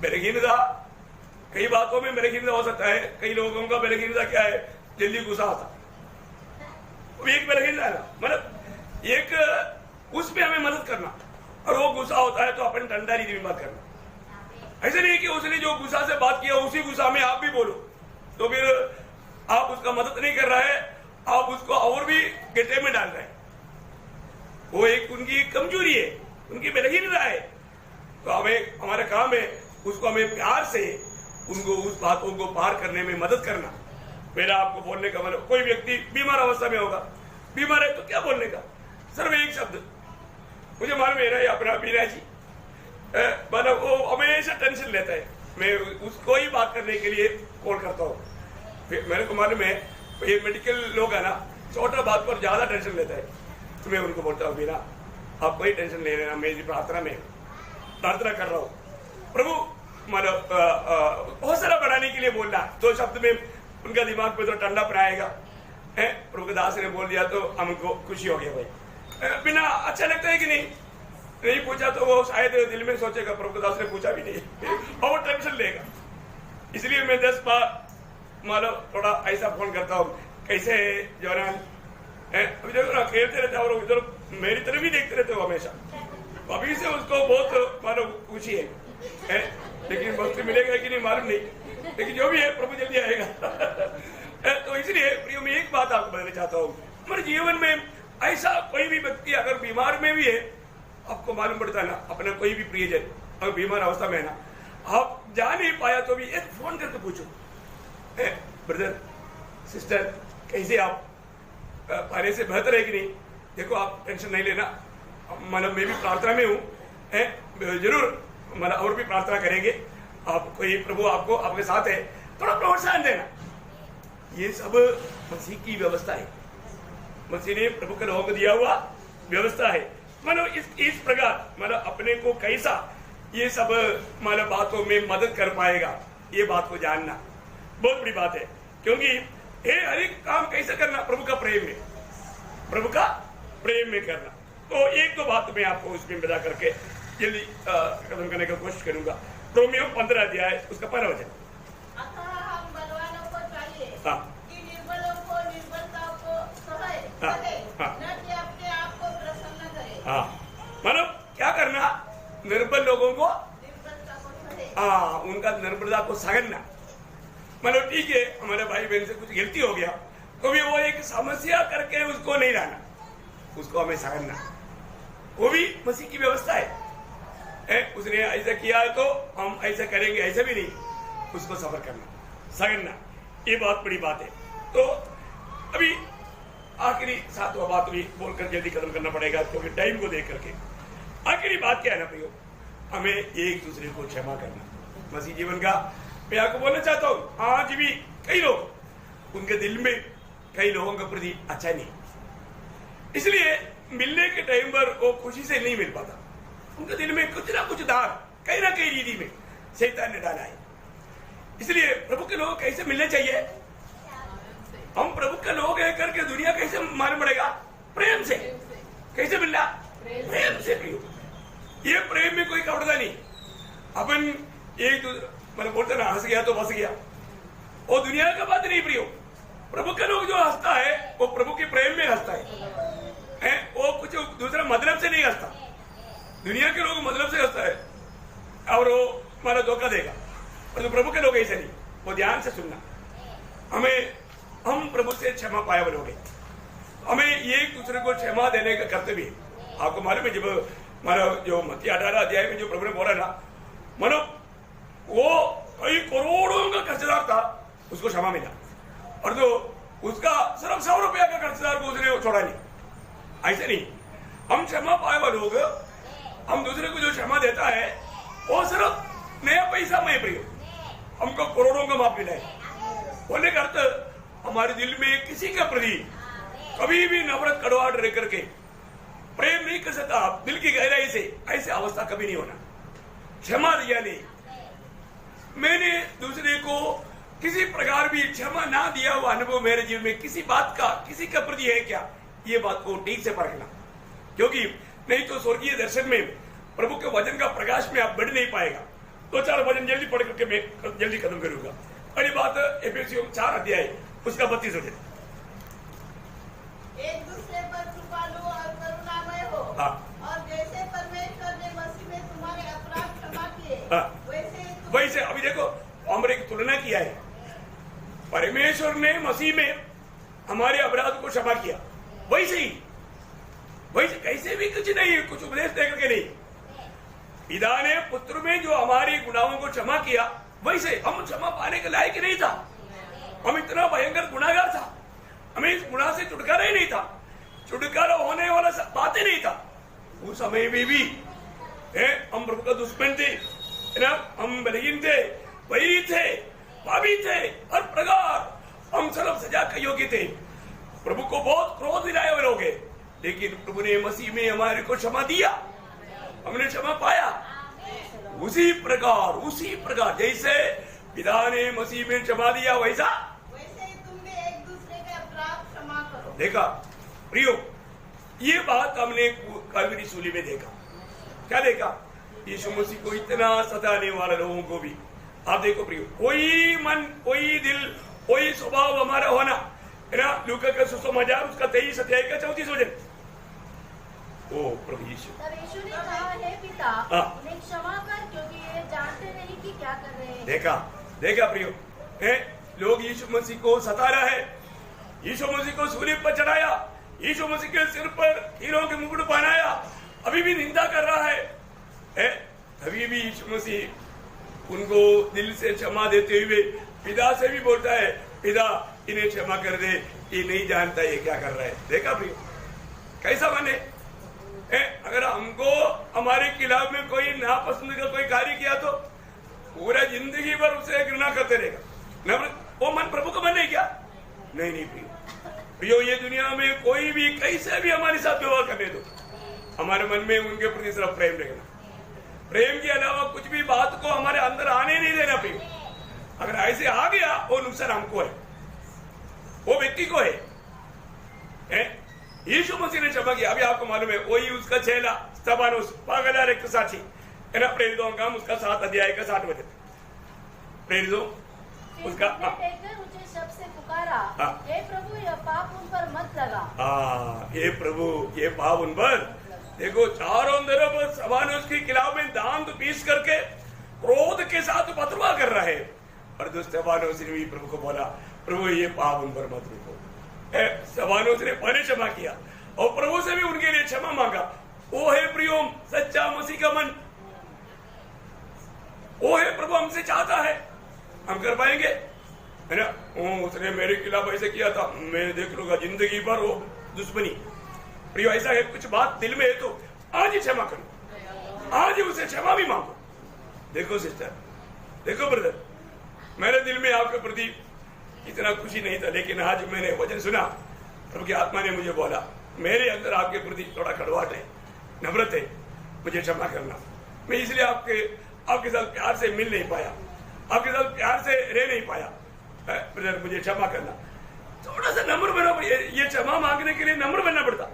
बलहीनता कई बातों में बलहीनता हो सकता है। कई लोगों का बलहीनता क्या है, जल्दी गुस्सा आता, एक बलहीनता है ना, मतलब एक उसमें हमें मदद करना। और वो गुस्सा होता है तो अपन ठंडा रीति में बात करना। ऐसे नहीं कि उसने जो गुस्सा से बात किया उसी गुस्सा में आप भी बोलो, तो फिर आप उसका मदद नहीं कर रहा है, आप उसको और भी गड्ढे में डाल रहे हैं। वो एक उनकी कमजोरी है, उनकी बलहीनता है। तो हमें, हमारा काम है उसको हमें प्यार से उनको उस बातों को पार करने में मदद करना। मेरा आपको बोलने का मतलब, कोई व्यक्ति बीमार अवस्था में होगा, बीमार है तो क्या बोलने का, सिर्फ एक शब्द। मुझे मालूम है ना अपना बीना जी, मतलब वो हमेशा टेंशन लेता है। मैं उसको ही बात करने के लिए कॉल करता हूँ। मेरे को मालूम है ये मेडिकल लोग है ना, छोटा बात पर ज्यादा टेंशन लेता है। तो मैं उनको बोलता हूँ, बीना आप कोई टेंशन ले लेना, मेरी प्रार्थना में प्रार्थना कर रहा हूँ। प्रभु मतलब बहुत सारा बढ़ाने के लिए बोलना, 2 शब्द में उनका दिमाग पे तो ठंडा बनाएगा। प्रभु के दास ने बोल दिया तो हमको खुशी हो गया भाई। बिना अच्छा लगता है कि नहीं पूछा तो वो शायद दिल में सोचेगा प्रभु के दास ने पूछा भी नहीं और वो टेंशन लेगा। इसलिए मैं 10 बार मतलब थोड़ा ऐसा फोन करता हूँ, कैसे जवान अभी देखो ना, खेलते रहते और इधर मेरी तरफ ही देखते रहते हो हमेशा। अभी से उसको बहुत मतलब खुशी है, लेकिन वक्त मिलेगा कि नहीं मालूम नहीं, लेकिन जो भी है प्रभु जल्दी आएगा। तो इसलिए प्रियो मैं एक बात आपको बताना चाहता हूँ, हमारे जीवन में ऐसा कोई भी व्यक्ति अगर बीमार में भी है, आपको मालूम पड़ता है ना, अपना कोई भी प्रियजन अगर बीमार अवस्था में है ना, आप जा नहीं पाया तो भी एक फोन करके पूछो, ब्रदर सिस्टर कैसे आप, पहले से बेहतर है कि नहीं, देखो आप टेंशन नहीं लेना, मतलब मैं भी प्रार्थना में हूँ, जरूर मतलब और भी प्रार्थना करेंगे, आप कोई प्रभु आपको आपके साथ है, थोड़ा प्रोत्साहन देना। ये सब मसीह की व्यवस्था है, मसीह ने प्रभु के लोगों को दिया हुआ व्यवस्था है। मतलब इस प्रकार मतलब अपने को कैसा ये सब मतलब बातों में मदद कर पाएगा, ये बात को जानना बहुत बड़ी बात है। क्योंकि ये हर एक काम कैसे करना, प्रभु का प्रेम में, प्रभु का प्रेम में करना। तो एक दो बात मैं आपको उसमें बता करके जल्दी खत्म करने की कोशिश करूंगा। रोमियो 15 अध्याय उसका 1 वचन। हम बलवानों को चाहिए कि निर्बलों को निर्बलता को सहे, न कि अपने आप को प्रसन्न करे। मतलब क्या करना, निर्बल लोगों को निर्बलता को सहे, उनका निर्बलता को सहना। मतलब ठीक है, हमारे भाई बहन से कुछ गलती हो गया तो भी वो एक समस्या करके उसको नहीं रहना, उसको हमें सहना, वो भी मसीह की व्यवस्था है। उसने ऐसा किया है तो हम ऐसा करेंगे, ऐसा भी नहीं, उसको सफर करना, सहना, ये बहुत बड़ी बात है। तो अभी आखिरी 7वां बात भी बोलकर जल्दी खत्म करना पड़ेगा क्योंकि टाइम को देख करके। आखिरी बात क्या है ना प्रियो, हमें एक दूसरे को क्षमा करना मसीह जीवन का। मैं आपको बोलना चाहता हूँ, आज भी कई लोग उनके दिल में कई लोगों के प्रति अच्छा नहीं, इसलिए मिलने के टाइम पर वो खुशी से नहीं मिल पाता, उनके दिल में कुछ ना कुछ दाग कहीं ना कहीं रीति में शैतान ने डाला है। इसलिए प्रभु के लोग कैसे मिलने चाहिए, हम प्रभु के लोग है करके दुनिया कैसे मालूम पड़ेगा, प्रेम से। कैसे मिलना, प्रेम से। ये प्रेम में कोई कपड़ता नहीं, अपन एक मैंने बोलते ना हंस गया तो बस गया, वो दुनिया का बात नहीं प्रियो। प्रभु के लोग जो हंसता है वो प्रभु के प्रेम में हंसता है, वो कुछ दूसरा मतलब से नहीं हंसता। दुनिया के लोग मतलब से हंसता है और वो हमारा धोखा देगा, तो प्रभु के लोग ऐसे नहीं, वो ध्यान से सुनना। हम प्रभु से क्षमा पाया बनोगे, हमें एक दूसरे को क्षमा देने का कर्तव्य है। आपको मालूम है जब हमारा जो मत्ती 18 अध्याय में जो प्रभु ने बोला ना, मानो वो कई करोड़ों का कर्जदार था, उसको क्षमा मिला, और जो उसका सिर्फ 100 रुपया का कर्जदार को उसने छोड़ा नहीं। ऐसे नहीं, हम क्षमा पाए हुए लोग, हम दूसरे को जो क्षमा देता है वो सिर्फ नया पैसा में प्रिय, हमको करोड़ों का माफ मिला है। बोलने का अर्थ हमारे दिल में किसी के प्रति कभी भी नफरत कड़वाहट रह करके प्रेम नहीं कर सकता, दिल की गहराई से, ऐसी अवस्था कभी नहीं होना। क्षमा दिया नहीं, मैंने दूसरे को किसी प्रकार भी क्षमा ना दिया हुआ अनुभव मेरे जीवन में किसी बात का किसी के प्रति है क्या, ये बात को ठीक से परखना, क्योंकि नहीं तो स्वर्गीय दर्शन में प्रभु के वचन का प्रकाश में आप बढ़ नहीं पाएगा। 2-4 वचन जल्दी पढ़ करके मैं जल्दी खत्म करूंगा। पहली बात एफेसियों 4 अध्याय उसका 32 वचन। एक दूसरे पर कृपालु और करुणामय हो, और जैसे परमेश्वर ने मसीह में तुम्हारे अपराध क्षमा किए वैसे अभी देखो हमने एक तुलना किया है, परमेश्वर ने मसीह में हमारे अपराध को क्षमा किया, वैसे ही वैसे कैसे भी कुछ नहीं, कुछ उपदेश देकर के नहीं, पिता ने पुत्र में जो हमारे गुनाहों को क्षमा किया, वैसे हम क्षमा पाने के लायक नहीं था, हम इतना भयंकर गुनाहगार था, हमें इस गुनाह से छुटकारा ही नहीं था, छुटकारा होने वाला बात ही नहीं था। उस समय में भी हम प्रभु का दुश्मन थे ना, हम बलहीन थे, वैरी थे, पापी थे, हर प्रकार हम सर्व सजा के योग्य थे, प्रभु को बहुत क्रोध दिलाए हुए लोग, लेकिन प्रभु ने मसीह में हमारे को क्षमा दिया, हमने क्षमा पाया। उसी प्रकार जैसे पिता ने मसीह में क्षमा दिया, वैसे ही तुम भी एक दूसरे के अपराध क्षमा करो। देखा प्रियो, ये बात हमने कलवरी सूली में देखा। क्या देखा? यीशु मसीह को इतना सताने वाले लोगों को भी आप देखो प्रियो, कोई मन, कोई दिल, कोई स्वभाव हमारा होना है ना। लूका का सुसमाचार उसका 23 अध्याय का 34 वचन। ओ प्रभु यीशु, तब यीशु ने कहा, हे पिता, उन्हें क्षमा कर, क्योंकि ये जानते नहीं कि क्या कर रहे हैं। देखा प्रियो, लोग यीशु मसीह को सता रहा है, यीशु मसीह को सूली पर चढ़ाया, यीशु मसीह के सिर पर हीरों के मुकुट पहनाया, अभी भी निंदा कर रहा है। अभी भी यीशु मसीह उनको दिल से क्षमा देते हुए पिता से भी बोलता है, पिता इन्हें क्षमा कर दे, ये नहीं जानता ये क्या कर रहा है। देखा प्रियो, कैसा माने, अगर हमको हमारे खिलाफ में कोई नापसंद का कोई कार्य किया तो पूरा जिंदगी भर उसे घृणा करते रहेगा, वो मन प्रभु का मन नहीं क्या? नहीं प्रियो, ये दुनिया में कोई भी कैसे भी हमारे साथ व्यवहार करने दो, हमारे मन में उनके प्रति सिर्फ प्रेम रखना, प्रेम के अलावा कुछ भी बात को हमारे अंदर आने नहीं देना प्रियो। अगर ऐसे आ गया वो नुकसान हमको है, वो व्यक्ति को है। यीशु मसीह ने क्षमा किया, अभी आपको मालूम है, वही उसका चेला स्तेफानोस, पागल रक्त साक्षी है ना, प्रेरितों का उसका 7 अध्याय का 60 वचन। प्रेरितों उसका ऊंचे शब्द से पुकारा, हे प्रभु, यह पाप उन पर मत लगा। हे प्रभु, ये पाप उन पर, देखो चारों तरफ स्तेफानोस के खिलाफ में दांत पीस करके क्रोध के साथ पथरवा कर रहा है, और जो स्तेफानोस ने भी प्रभु को बोला, प्रभु ये पाप उन पर मत रुको। स्तेफानोस ने पहले क्षमा किया और प्रभु से भी उनके लिए क्षमा मांगा। वो है प्रियो सच्चा मसीह का मन, वो है प्रभु हमसे चाहता है, हम कर पाएंगे है ना। उसने मेरे खिलाफ ऐसे किया था, मैं देख लूंगा जिंदगी भर वो दुश्मनी। प्रियो ऐसा है, कुछ बात दिल में है तो आज ही क्षमा करो, आज ही उसे क्षमा भी मांगो। देखो सिस्टर, देखो ब्रदर, मेरे दिल में आपके प्रति इतना खुशी नहीं था, लेकिन आज मैंने वचन सुना, प्रभु की आत्मा ने मुझे बोला, मेरे अंदर आपके प्रति थोड़ा कड़वाहट है, नफरत है, मुझे क्षमा करना। मैं इसलिए आपके साथ प्यार से मिल नहीं पाया, आपके साथ प्यार से रह नहीं पाया, ब्रदर मुझे क्षमा करना। थोड़ा सा नम्र बनो, ये क्षमा मांगने के लिए नम्र बनना पड़ता,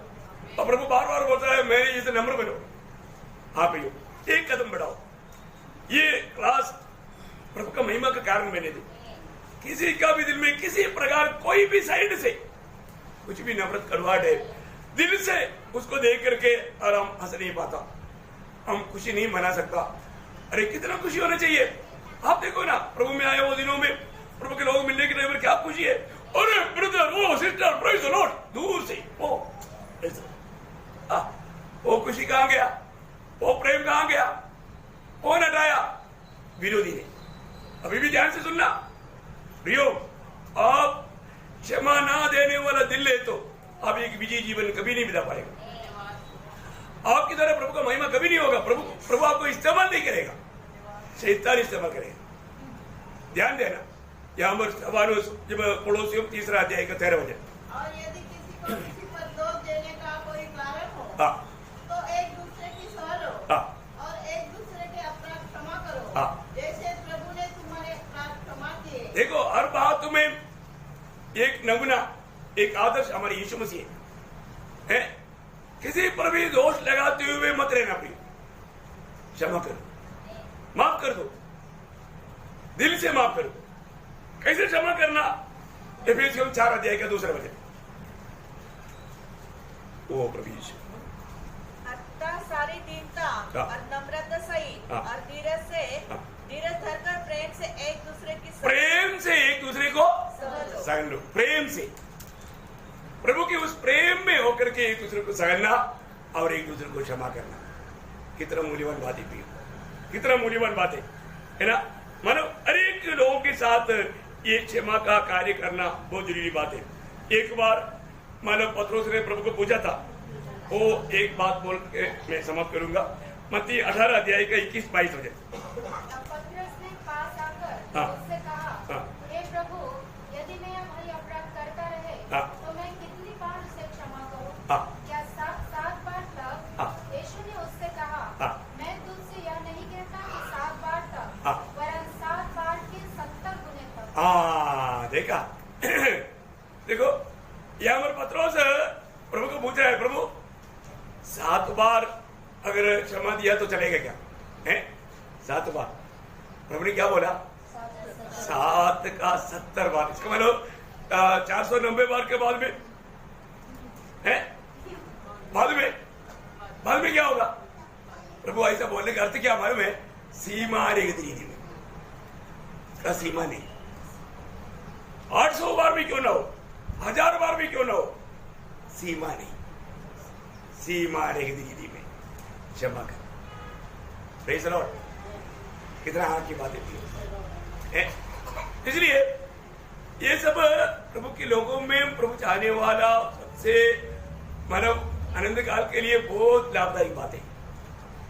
और प्रभु बार बार बोलता है मैं इसे नम्र बनो। हाँ भैया, एक कदम बढ़ाओ, ये क्लास प्रभु का महिमा का कारण बने दो। किसी का भी दिल में किसी प्रकार कोई भी साइड से कुछ भी नफरत कड़वाहट है दिल से, उसको देख करके और हम हंस नहीं पाता, हम खुशी नहीं मना सकता। अरे कितना खुशी होना चाहिए। आप देखो ना, प्रभु में आए वो दिनों में प्रभु के लोग मिलने के टाइम पर क्या खुशी है। अरे ब्रदर, ओ सिस्टर, प्रेज द लॉर्ड, दूर से वो खुशी कहां गया, वो प्रेम कहां गया, कौन हटाया? विरोधी ने। अभी भी ध्यान से सुनना प्रियो, आप क्षमा ना देने वाला दिल है तो आप एक विजयी जीवन कभी नहीं बिता पाएगा। आपकी तरह प्रभु का महिमा कभी नहीं होगा। प्रभु आपको इस्तेमाल नहीं करेगा, शैतान इस्तेमाल करेगा। ध्यान देना, यहाँ पर स्तेफानोस जब पड़ोसियों 3 अध्याय का 13 वचन। और यदि किसी को किसी पर दोष देने का कोई कारण हो हाँ तो एक दूसरे की सह लो हाँ और एक दूसरे के अपराध क्षमा करो हाँ। जैसे प्रभु ने तुम्हारे अपराध क्षमा किए। देखो, हर बात में एक नमूना, एक आदर्श हमारे यीशु मसीह है। किसी पर भी दोष लगाते हुए मत रहना प्रिय, क्षमा करो, माफ कर दो, दिल से माफ करो। कैसे क्षमा करना? एफेसियों 4 अध्याय का 2 वचन। ओ प्रभु यीशु, अतः सारी दीनता हाँ। और नम्रता सहित हाँ। और धीरज से हाँ। धीरज धरकर प्रेम से एक दूसरे की प्रेम से एक दूसरे को सहलो। सहन लो। प्रेम से, प्रभु के उस प्रेम में होकर के एक दूसरे को सहना और एक दूसरे को क्षमा करना। कितना मूल्यवान बात है, कितना मूल्यवान बात है ना। मानो हर एक लोगों के साथ ये क्षमा का कार्य करना बहुत जरूरी बात है। एक बार मानो पत्रोस ने प्रभु को पूछा था, वो एक बात बोल के मैं समाप्त करूंगा। मत्ती 18 अध्याय का 21-22 वचन। पतरस ने पास आकर हाँ। उससे कहा, हाँ। हे प्रभु, यदि मैं भाई अपराध करता रहे हाँ। तो मैं कितनी बार उसे क्षमा करूं? हाँ। क्या 7 बार तक? हाँ। यीशु ने उससे कहा, हाँ। मैं तुझसे यह नहीं कहता कि 7 बार तक, हाँ। वरन 7 बार के 70 गुने तक। हाँ, देखा। देखो, यहाँ पर पत्रोस प्रभु को पूछ रहा है, प्रभु 7 बार अगर क्षमा दिया तो चलेगा क्या? है 7 बार। प्रभु ने क्या बोला? 7 का 70 बार। इसका मतलब 490 बार के बाद में है, बाद में क्या होगा? प्रभु ऐसा बोलने का अर्थ क्या मालूम है? सीमा रहेगी में, इसका सीमा नहीं। 800 बार भी क्यों ना हो, 1000 बार भी क्यों ना हो, सीमा नहीं। सीमा रहेगी दीदी में क्षमा कर। Praise the Lord. कितना आग की बातें है। इसलिए ये सब प्रभु के लोगों में प्रभु चाहने वाला सबसे मानव आनंद काल के लिए बहुत लाभदायक बात है।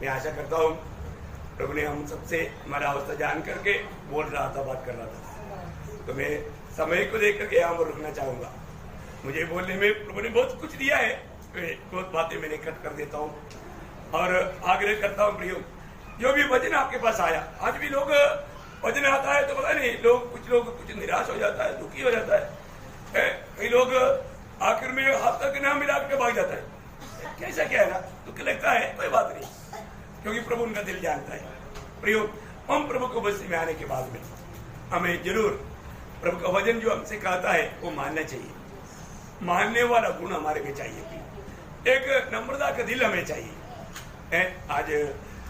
मैं आशा करता हूँ प्रभु ने हम सबसे हमारा अवस्था जान करके बोल रहा था, बात कर रहा था, तो मैं समय को देख करके यहाँ पर रुकना चाहूंगा। मुझे बोलने में प्रभु ने बहुत कुछ दिया है, बहुत बातें मैंने कट कर देता हूँ और आग्रह करता हूँ प्रियो, जो भी वचन आपके पास आया, आज भी लोग वचन आता है तो पता नहीं, कुछ लोग कुछ निराश हो जाता है, दुखी हो जाता है। कई लोग आखिर में हाथ तक ना मिला के भाग जाता है। कैसा क्या है ना, दुख लगता है, कोई बात नहीं, क्योंकि प्रभु उनका दिल जानता है। प्रियो, हम प्रभु को बस्ती में आने के बाद में हमें जरूर प्रभु का वचन जो हमसे कहता है वो मानना चाहिए। मानने वाला गुण हमारे में चाहिए, एक नम्रता का दिल हमें चाहिए। आज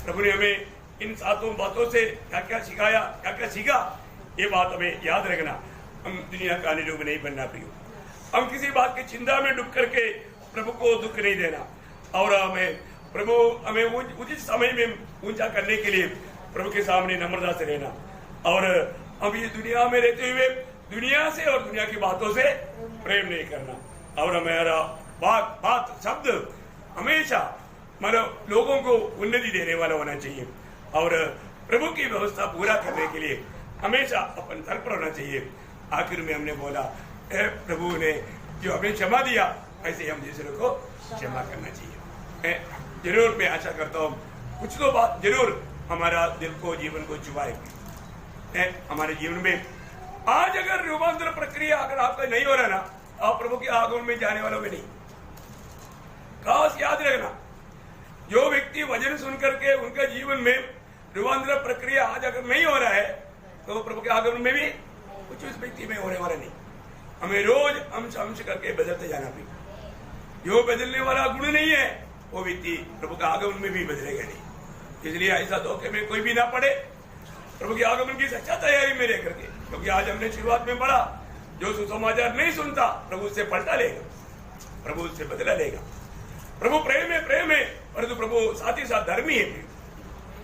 प्रभु ने हमें इन 7 बातों से क्या क्या सिखाया, क्या क्या सीखा, ये बात हमें याद रखना। हम दुनिया का अनुरूप नहीं बनना प्रियो, हम किसी बात की चिंता में डूब करके प्रभु को दुख नहीं देना, और प्रभु हमें उचित समय में ऊंचा करने के लिए प्रभु के सामने नम्रता से रहना, और हम ये दुनिया में रहते हुए दुनिया से और दुनिया की बातों से प्रेम नहीं करना, और हमारा बात शब्द हमेशा मतलब लोगों को उन्नति देने वाला होना चाहिए, और प्रभु की व्यवस्था पूरा करने के लिए हमेशा अपन तत्पर होना चाहिए। आखिर में हमने बोला, प्रभु ने जो हमें क्षमा दिया, ऐसे हम दूसरे को क्षमा करना चाहिए। जरूर मैं आशा करता हूँ कुछ तो बात जरूर हमारा दिल को, जीवन को छुआएगी। हमारे जीवन में आज अगर रूपांतर प्रक्रिया अगर आपका नहीं हो रहा ना, आप प्रभु के आगमन में जाने वालों में नहीं। खास याद रखना, जो व्यक्ति वचन सुन करके उनका जीवन में रूपांतर प्रक्रिया आज अगर नहीं हो रहा है, तो प्रभु के आगमन में भी कुछ उस व्यक्ति में होने वाला नहीं। हमें रोज अंश करके बदलते जाना भी। जो बदलने वाला गुण नहीं है, वो व्यक्ति प्रभु का आगमन में भी बदलेगा नहीं। इसलिए ऐसा धोखे में कोई भी ना पड़े, प्रभु के आगमन की सच्चा तैयारी में रह करके, क्योंकि आज हमने शुरुआत में पढ़ा, जो सुसमाचार नहीं सुनता प्रभु उससे पलटा लेगा, प्रभु उससे बदला लेगा। प्रभु प्रेम है, परंतु प्रभु साथ ही साथ धर्मी है।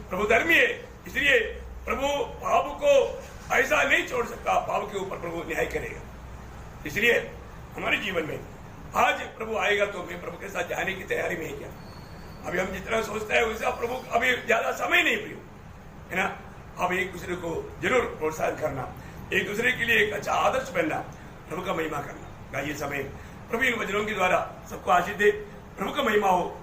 प्रभु धर्मी है, इसलिए प्रभु पाप को ऐसा नहीं छोड़ सकता, पाप के ऊपर प्रभु न्याय करेगा। इसलिए हमारे जीवन में आज प्रभु आएगा तो मैं प्रभु के साथ जाने की तैयारी में है क्या? अभी हम जितना सोचते हैं वैसा प्रभु अभी ज्यादा समय नहीं प्रियो है ना। अब एक दूसरे को जरूर प्रोत्साहन करना, एक दूसरे के लिए एक अच्छा आदर्श बनना, प्रभु का महिमा करना। गाइए समय प्रभु इन वचनों के द्वारा सबको आशीष दे। प्रभु का महिमा हो।